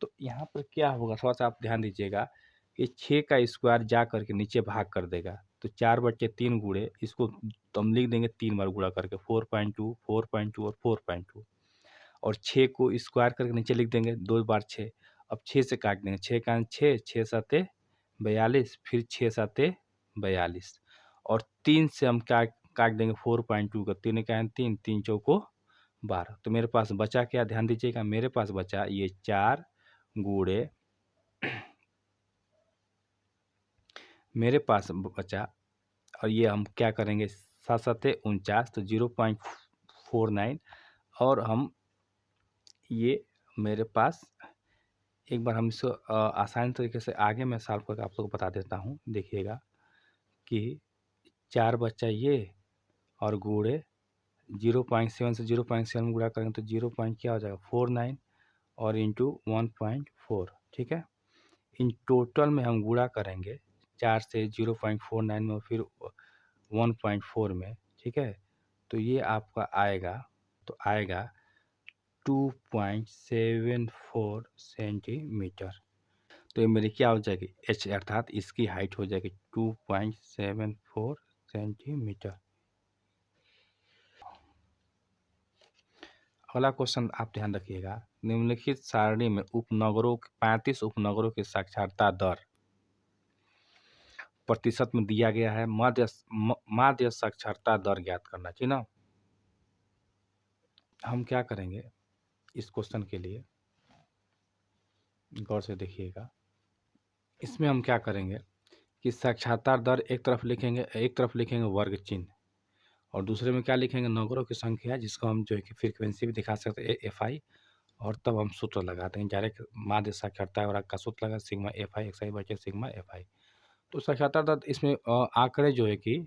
Speaker 1: तो यहाँ पर क्या होगा, थोड़ा सा आप ध्यान दीजिएगा। ये 6 का स्क्वायर जा करके नीचे भाग कर देगा, तो 4/3 गुणे इसको तो हम लिख देंगे 3 बार गुणा करके, 4.2 4.2 और 4.2। और 6 को स्क्वायर करके नीचे लिख देंगे 2 बार 6। अब 6 से काट देंगे, 6 का 6, 6 सते 42, फिर 6 सते 42, और 3 से हम काट काट देंगे 4.2 का, 3 का 3, 3 चौको 12। तो मेरे पास बचा क्या, ध्यान दीजिएगा, मेरे पास बचा ये 4 गुणे, मेरे पास बचा, और ये हम क्या करेंगे, 7 सते 49, तो 0.49। और हम ये मेरे पास, एक बार हम इसको आसान तरीके से आगे मैं सॉल्व करके आप लोग को बता देता हूँ। देखिएगा कि 4 बच्चा ये, और गुणे 0.7 से 0.7 गुणा करेंगे तो 0 पॉइंट क्या हो जाएगा 49, और इंटू 1.4, ठीक है। इन टोटल में हम गुणा करेंगे 4 से 0.49 में, और फिर 1.4 में, ठीक है। तो ये आपका आएगा, तो आएगा 2.74 सेंटीमीटर। तो ये मेरी क्या हो जाएगी, एच, अर्थात इसकी हाइट हो जाएगी 2.74 सेंटीमीटर। अगला क्वेश्चन आप ध्यान रखिएगा। निम्नलिखित सारणी में उपनगरों 35 उपनगरों की साक्षरता दर प्रतिशत में दिया गया है। माध्य साक्षरता दर ज्ञात करना चाहिए ना। हम क्या करेंगे इस क्वेश्चन के लिए, गौर से देखिएगा। इसमें हम क्या करेंगे कि साक्षरता दर एक तरफ लिखेंगे वर्ग चिन्ह, और दूसरे में क्या लिखेंगे, नगरों की संख्या, जिसको हम जो है कि फ्रीक्वेंसी भी दिखा सकते हैं FI, और तब हम सूत्र लगाते हैं डायरेक्ट माध्य साक्षरता और का सूत्र लगा सिग्मा FI XI बचे सिग्मा FI। तो साक्षरता दर इसमें आंकड़े जो है कि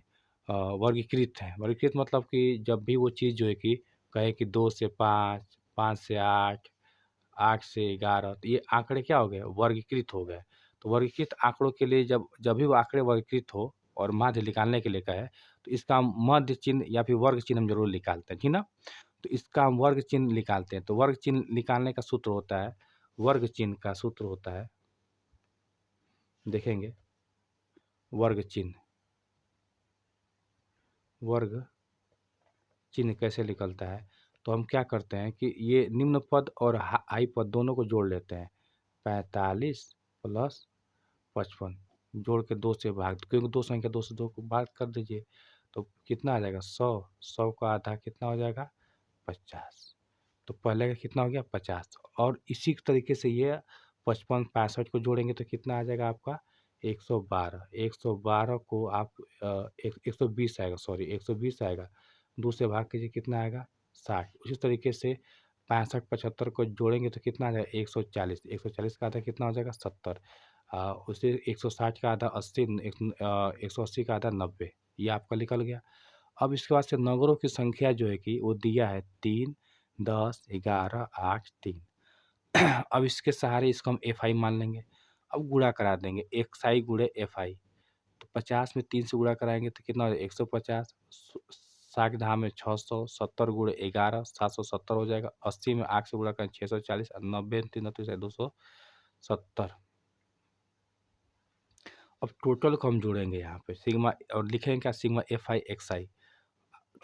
Speaker 1: वर्गीकृत हैं। वर्गीकृत मतलब कि जब भी वो चीज़ जो है कि कहे कि 2 से 5, 5 से 8, 8 से 11, तो ये आंकड़े क्या हो गए, वर्गीकृत हो गए। तो वर्गीकृत आंकड़ों के लिए जब जब भी वो आंकड़े वर्गीकृत हो और माध्य निकालने के लिए कहे, तो इसका हम मध्य चिन्ह या फिर वर्ग चिन्ह हम जरूर निकालते हैं, ठीक ना। तो इसका हम वर्ग चिन्ह निकालते हैं। तो वर्ग चिन्ह निकालने का सूत्र होता है, वर्ग चिन्ह का सूत्र होता है, देखेंगे वर्ग चिन्ह, वर्ग चिन्ह कैसे निकलता है। तो हम क्या करते हैं कि ये निम्न पद और हाई पद दोनों को जोड़ लेते हैं। 45 प्लस 55 जोड़ के 2 से भाग, क्योंकि दो संख्या 2 से 2 को भाग कर दीजिए तो कितना आ जाएगा 100। 100 का आधा कितना हो जाएगा 50। तो पहले का कितना हो गया 50, और इसी तरीके से ये 55 65 को जोड़ेंगे तो कितना आ जाएगा आपका 112। 112 को आप 120 आएगा, सॉरी 120 आएगा, 2 से भाग कीजिए कितना आएगा 60। उसी तरीके से 65 75 को जोड़ेंगे तो कितना आ जाएगा 140। 140 का आधा कितना हो जाएगा 70। उसे 160 का आधा 80, 180 का आधा 90, ये आपका निकल गया। अब इसके बाद से नगरों की संख्या जो है कि वो दिया है 3, 10, 11, 8, 3। अब इसके सहारे इसको हम FI मान लेंगे। अब गुणा करा देंगे XI गुणे FI। तो 50 में 3 से गुणा कराएंगे तो कितना हो जाएगा 150, 60 के धाम में 600, 70 गुणे 11 770 हो जाएगा। 80 में 8 से गुणा करें 640, और 90 में 3 270। अब टोटल को हम जोड़ेंगे यहाँ पे सिग्मा, और लिखेंगे क्या सिग्मा FI XI।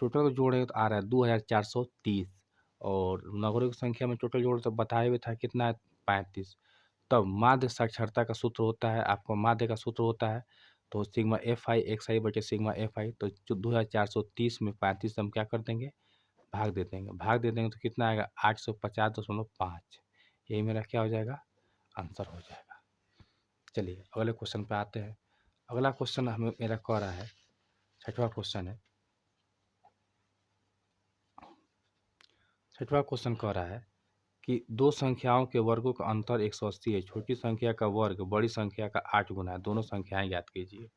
Speaker 1: टोटल को जोड़ेंगे तो आ रहा है 2430, और नगरों की संख्या में टोटल जोड़ तो बताए हुए था कितना है 35। तब माध्य साक्षरता का सूत्र होता है, आपको माध्य का सूत्र होता है तो सिग्मा FI XI बटे सिग्मा FI। तो जो 2430 में 35 हम क्या कर देंगे भाग दे देंगे, भाग दे देंगे तो कितना आएगा 850.5। यही मेरा क्या हो जाएगा आंसर हो जाएगा। चलिए अगले क्वेश्चन पे आते हैं। अगला क्वेश्चन हमें मेरा कह रहा है, 6वां क्वेश्चन है। 6वां क्वेश्चन कह रहा है कि दो संख्याओं के वर्गों का अंतर 180 है। छोटी संख्या का वर्ग बड़ी संख्या का 8 गुना है। दोनों संख्याएं ज्ञात कीजिए।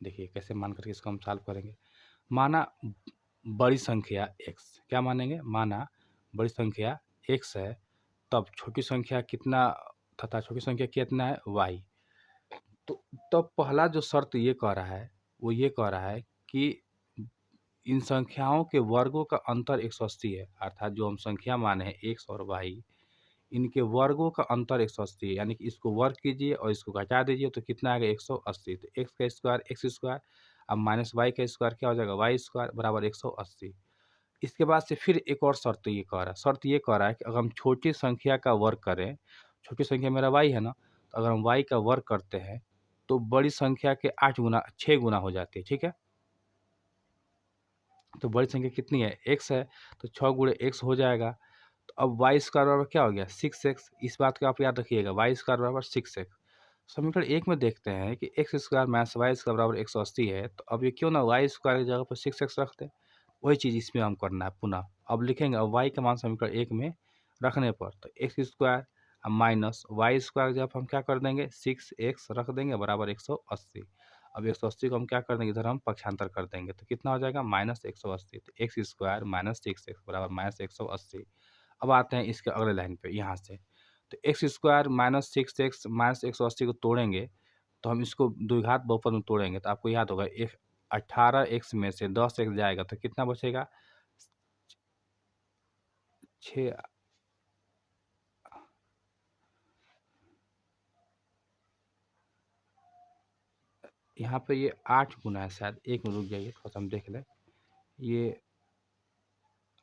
Speaker 1: देखिए कैसे मान करके इसको हम सॉल्व करेंगे। माना बड़ी संख्या x, क्या मानेंगे, माना बड़ी संख्या x है, तब छोटी संख्या कितना तथा छोटी संख्या कितना है y। तो तब पहला जो शर्त ये कह रहा है वो ये कह रहा है कि इन संख्याओं के वर्गों का अंतर 180 है, अर्थात जो हम संख्या माने हैं x और y, इनके वर्गों का अंतर 180 है। यानी कि इसको वर्ग कीजिए और इसको घटा दीजिए तो कितना आएगा 180। तो x का स्क्वायर x स्क्वायर, अब माइनस y का स्क्वायर क्या हो जाएगा y स्क्वायर बराबर 180। इसके बाद से फिर एक और शर्त ये कह रहा है, शर्त ये कह रहा है कि अगर हम छोटी संख्या का वर्ग करें, छोटी संख्या मेरा y है ना, तो अगर हम y का वर्ग करते हैं तो बड़ी संख्या के 8 गुना 6 गुना हो जाती है, ठीक है। तो बड़ी संख्या कितनी है x है, तो 6 गुणे x हो जाएगा। तो अब वाई स्क्वायर बराबर क्या हो गया 6x। इस बात को आप याद रखिएगा, वाई स्क्वायर बराबर 6x। समीकरण 1 में देखते हैं कि x square minus y square बराबर 180 है, तो अब ये क्यों ना वाई स्क्वायर की जगह पर 6x रखते हैं। वही चीज़ इसमें हम करना है पुनः। अब लिखेंगे अब वाई का मान समीकरण 1 में रखने पर तो x square minus y square जब हम क्या कर देंगे 6x रख देंगे बराबर 180। अब 180 को हम क्या कर देंगे इधर हम पक्षांतर कर देंगे तो कितना हो जाएगा माइनस 180। तो एक्स स्क्वायर माइनस 6x बराबर माइनस 180। अब आते हैं इसके अगले लाइन पे यहाँ से, तो x square minus 6x minus 180 को तोड़ेंगे तो हम इसको द्विघात बहुपद में तोड़ेंगे तो आपको याद होगा 18x में से 10x जाएगा तो कितना बचेगा 6। यहाँ पे ये 8 गुना है, शायद एक में रुक जाइए थोड़ा सा हम देख लें। ये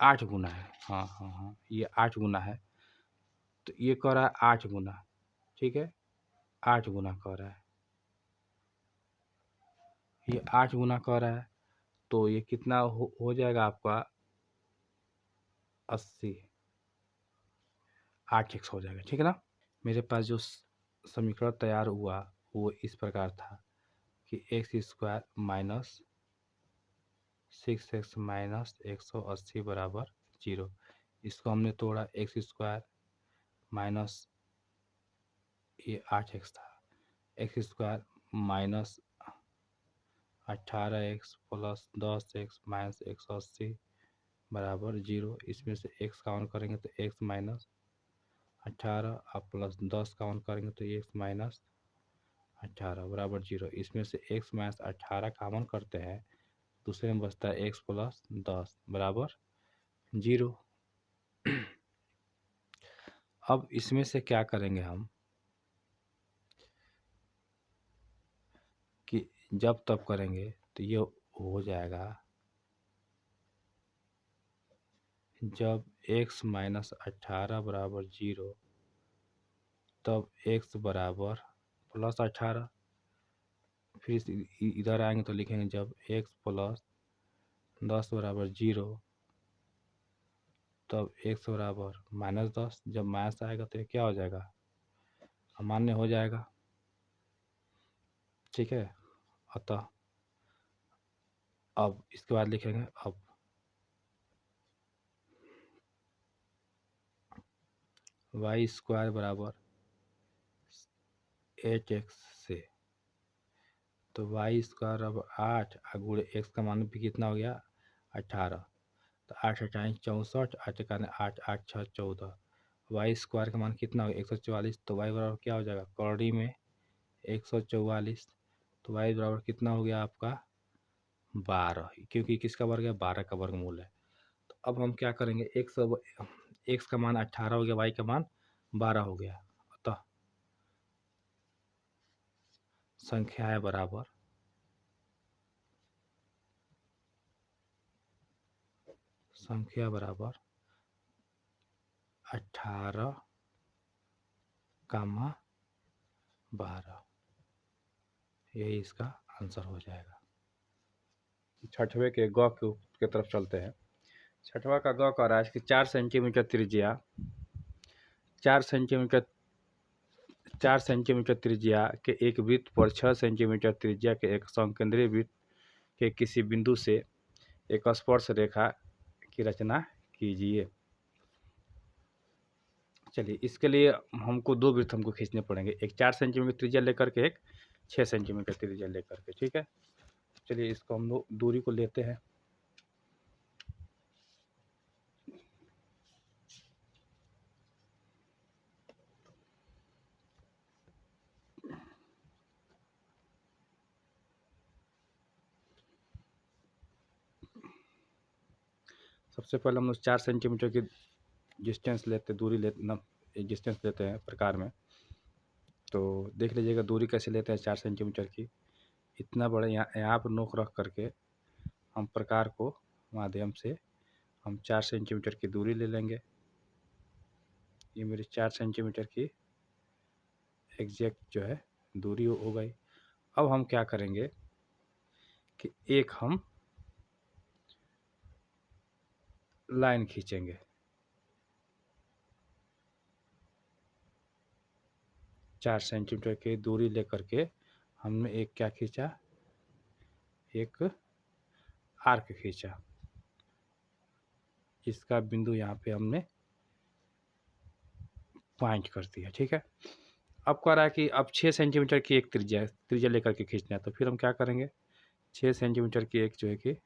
Speaker 1: 8 गुना है। हाँ हाँ हाँ, ये 8 गुना है, तो ये कह रहा है 8 गुना, ठीक है, 8 गुना कह रहा है, ये 8 गुना कह रहा है, तो ये कितना हो जाएगा आपका 80, 8x हो जाएगा, ठीक है ना। मेरे पास जो समीकरण तैयार हुआ वो इस प्रकार था कि x square minus 6x minus 180 बराबर 0। इसको हमने तोड़ा, एक्स स्क्वायर माइनस ये 8x था, x square minus 18x plus 10x minus 180 बराबर 0। इसमें से x काउंट करेंगे तो x माइनस 18 और प्लस 10 काउंट करेंगे तो x माइनस 18 बराबर 0। इसमें से x माइनस 18 काउंट करते हैं, दूसरे में बचता है x प्लस 10 बराबर 0। अब इसमें से क्या करेंगे हम कि जब तब करेंगे तो ये हो जाएगा, जब x माइनस 18 बराबर 0 तब x बराबर प्लस 18। फिर इधर आएंगे तो लिखेंगे जब x प्लस 10 बराबर 0 तब x बराबर माइनस 10। जब माइनस आएगा तो ये क्या हो जाएगा, अमान्य हो जाएगा, ठीक है। अतः अब इसके बाद लिखेंगे अब वाई स्क्वायर बराबर 8x से, तो वाई स्क्वायर अब 8 गुणे एक्स का मान भी कितना हो गया 18, तो 8 अठाई 64, 8 एकाने 8, 8 6 14, वाई स्क्वायर का मान कितना हो गया 144। तो वाई बराबर क्या हो जाएगा, कौड़ी में 144, तो वाई बराबर कितना हो गया आपका 12, क्योंकि किसका वर्ग है 12 का वर्गमूल है। तो अब हम क्या करेंगे, एक्स का मान 18 हो गया, वाई का मान 12 हो गया, अतः संख्याएं बराबर संख्या बराबर 18 कामा 12, यही इसका आंसर हो जाएगा। छठवें के ग के तरफ चलते हैं। छठवा का ग कह रहा है कि 4 सेंटीमीटर त्रिज्या 4 सेंटीमीटर 4 सेंटीमीटर त्रिज्या के एक वृत्त पर 6 सेंटीमीटर त्रिज्या के एक समकेंद्रीय वृत्त के किसी बिंदु से एक स्पर्श रेखा की रचना कीजिए। चलिए, इसके लिए हमको दो वृत्त हमको खींचने पड़ेंगे, एक 4 सेंटीमीटर त्रिज्या लेकर के, एक 6 सेंटीमीटर त्रिज्या लेकर के, ठीक है। चलिए, इसको हम लोग दूरी को लेते हैं। सबसे पहले हम लोग 4 सेंटीमीटर की डिस्टेंस लेते, दूरी लेते, डिस्टेंस लेते हैं प्रकार में। तो देख लीजिएगा दूरी कैसे लेते हैं 4 सेंटीमीटर की। इतना बड़ा यहाँ पर नोक रख करके हम प्रकार को माध्यम से हम 4 सेंटीमीटर की दूरी ले लेंगे। ये मेरी 4 सेंटीमीटर की एग्जैक्ट जो है दूरी हो गई। अब हम क्या करेंगे कि एक हम लाइन खींचेंगे, 4 सेंटीमीटर की दूरी लेकर के हमने एक क्या खींचा, एक आर्क खींचा। इसका बिंदु यहाँ पे हमने पॉइंट कर दिया, ठीक है। अब कह रहा है कि अब 6 सेंटीमीटर की एक त्रिज्या लेकर के खींचना है, तो फिर हम क्या करेंगे, 6 सेंटीमीटर की एक जो है कि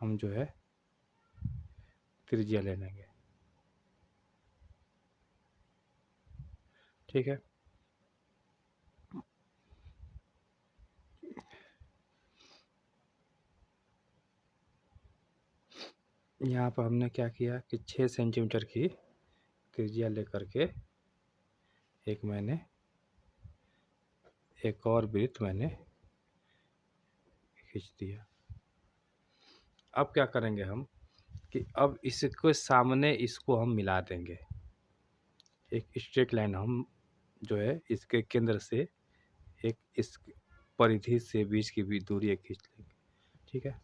Speaker 1: हम जो है त्रिज्या ले लेंगे, ठीक है। यहाँ पर हमने क्या किया कि 6 सेंटीमीटर की त्रिज्या लेकर के एक और वृत्त मैंने खींच दिया। अब क्या करेंगे हम कि अब इसके सामने इसको हम मिला देंगे। एक स्ट्रेट लाइन हम जो है इसके केंद्र से एक इस परिधि से बीच की भी दूरी एक खींच लेंगे, ठीक है।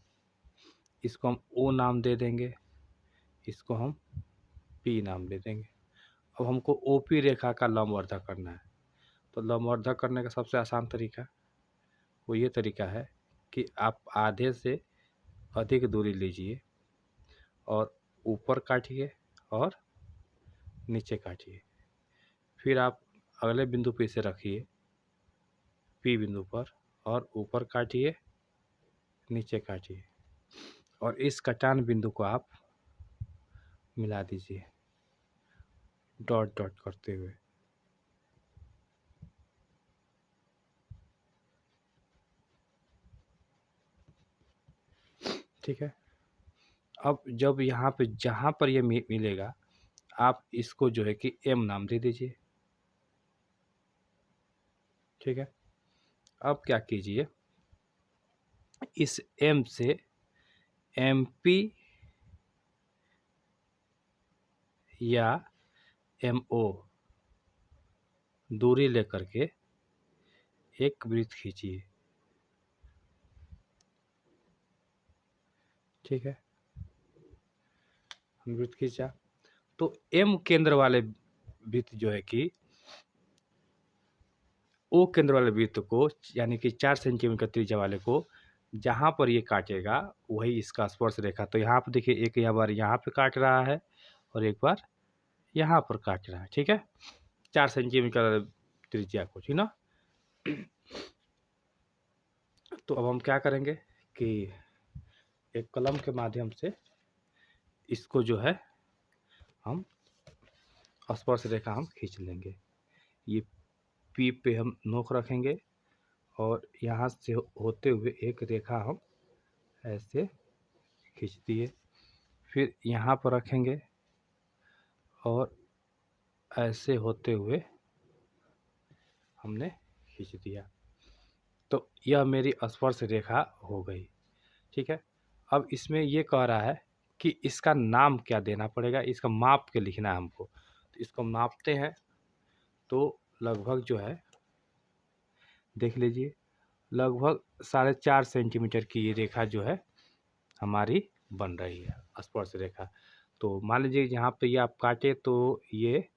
Speaker 1: इसको हम ओ नाम दे देंगे, इसको हम पी नाम दे देंगे। अब हमको ओपी रेखा का लंबवर्धक करना है। तो लंबवर्धक करने का सबसे आसान तरीका वो ये तरीका है कि आप आधे से अधिक दूरी लीजिए और ऊपर काटिए और नीचे काटिए। फिर आप अगले बिंदु पे इसे रखिए पी बिंदु पर और ऊपर काटिए, नीचे काटिए और इस कटान बिंदु को आप मिला दीजिए डॉट डॉट करते हुए। ठीक है। अब जब यहाँ पे जहाँ पर ये मिलेगा आप इसको जो है कि एम नाम दे दीजिए, ठीक है। अब क्या कीजिए, इस एम से एम पी या एम ओ दूरी लेकर के एक वृत्त खींचिए, ठीक है। वृत्त खींचा तो एम केंद्र वाले वृत्त जो है कि ओ केंद्र वाले वृत्त को यानी कि 4 सेंटीमीटर त्रिज्या वाले को जहाँ पर ये काटेगा वही इसका स्पर्श रेखा। तो यहाँ पर देखिए एक बार यहाँ पे काट रहा है और एक बार यहाँ पर काट रहा है, ठीक है। 4 सेंटीमीटर त्रिज्या को, ठीक ना। तो अब हम क्या करेंगे कि एक कलम के माध्यम से इसको जो है हम स्पर्श रेखा हम खींच लेंगे। ये पी पे हम नोक रखेंगे और यहाँ से होते हुए एक रेखा हम ऐसे खींच दिए, फिर यहाँ पर रखेंगे और ऐसे होते हुए हमने खींच दिया। तो यह मेरी स्पर्श रेखा हो गई, ठीक है। अब इसमें ये कह रहा है कि इसका नाम क्या देना पड़ेगा, इसका माप के लिखना है हमको। तो इसको मापते हैं तो लगभग जो है देख लीजिए लगभग 4.5 सेंटीमीटर की ये रेखा जो है हमारी बन रही है स्पर्श रेखा। तो मान लीजिए यहाँ पे ये आप काटे तो ये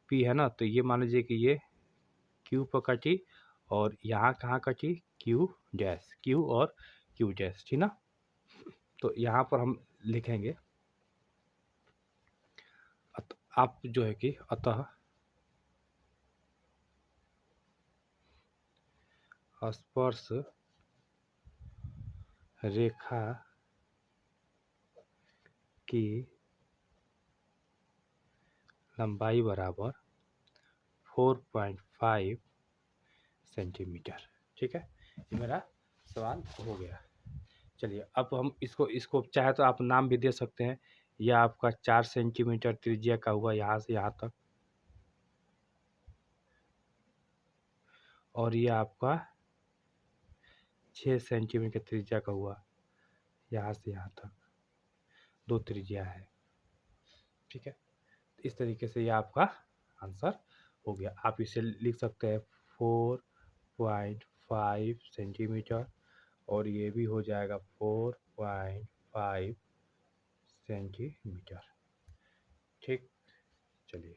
Speaker 1: पी है ना, तो ये मान लीजिए कि ये क्यू पर कटी और यहाँ कहाँ कटी क्यू डैश, क्यू और क्यू डैश, ठीक ना। तो यहाँ पर हम लिखेंगे आप जो है कि अतः स्पर्श रेखा की लंबाई बराबर 4.5 सेंटीमीटर, ठीक है। ये मेरा सवाल हो गया। चलिए अब हम इसको चाहे तो आप नाम भी दे सकते हैं। यह आपका 4 सेंटीमीटर त्रिज्या का हुआ यहाँ से यहाँ तक और ये आपका 6 सेंटीमीटर त्रिज्या का हुआ यहाँ से यहाँ तक, 2 त्रिज्या है, ठीक है। इस तरीके से ये आपका आंसर हो गया। आप इसे लिख सकते हैं 4.5 सेंटीमीटर और ये भी हो जाएगा 4.5 सेंटीमीटर, ठीक। चलिए।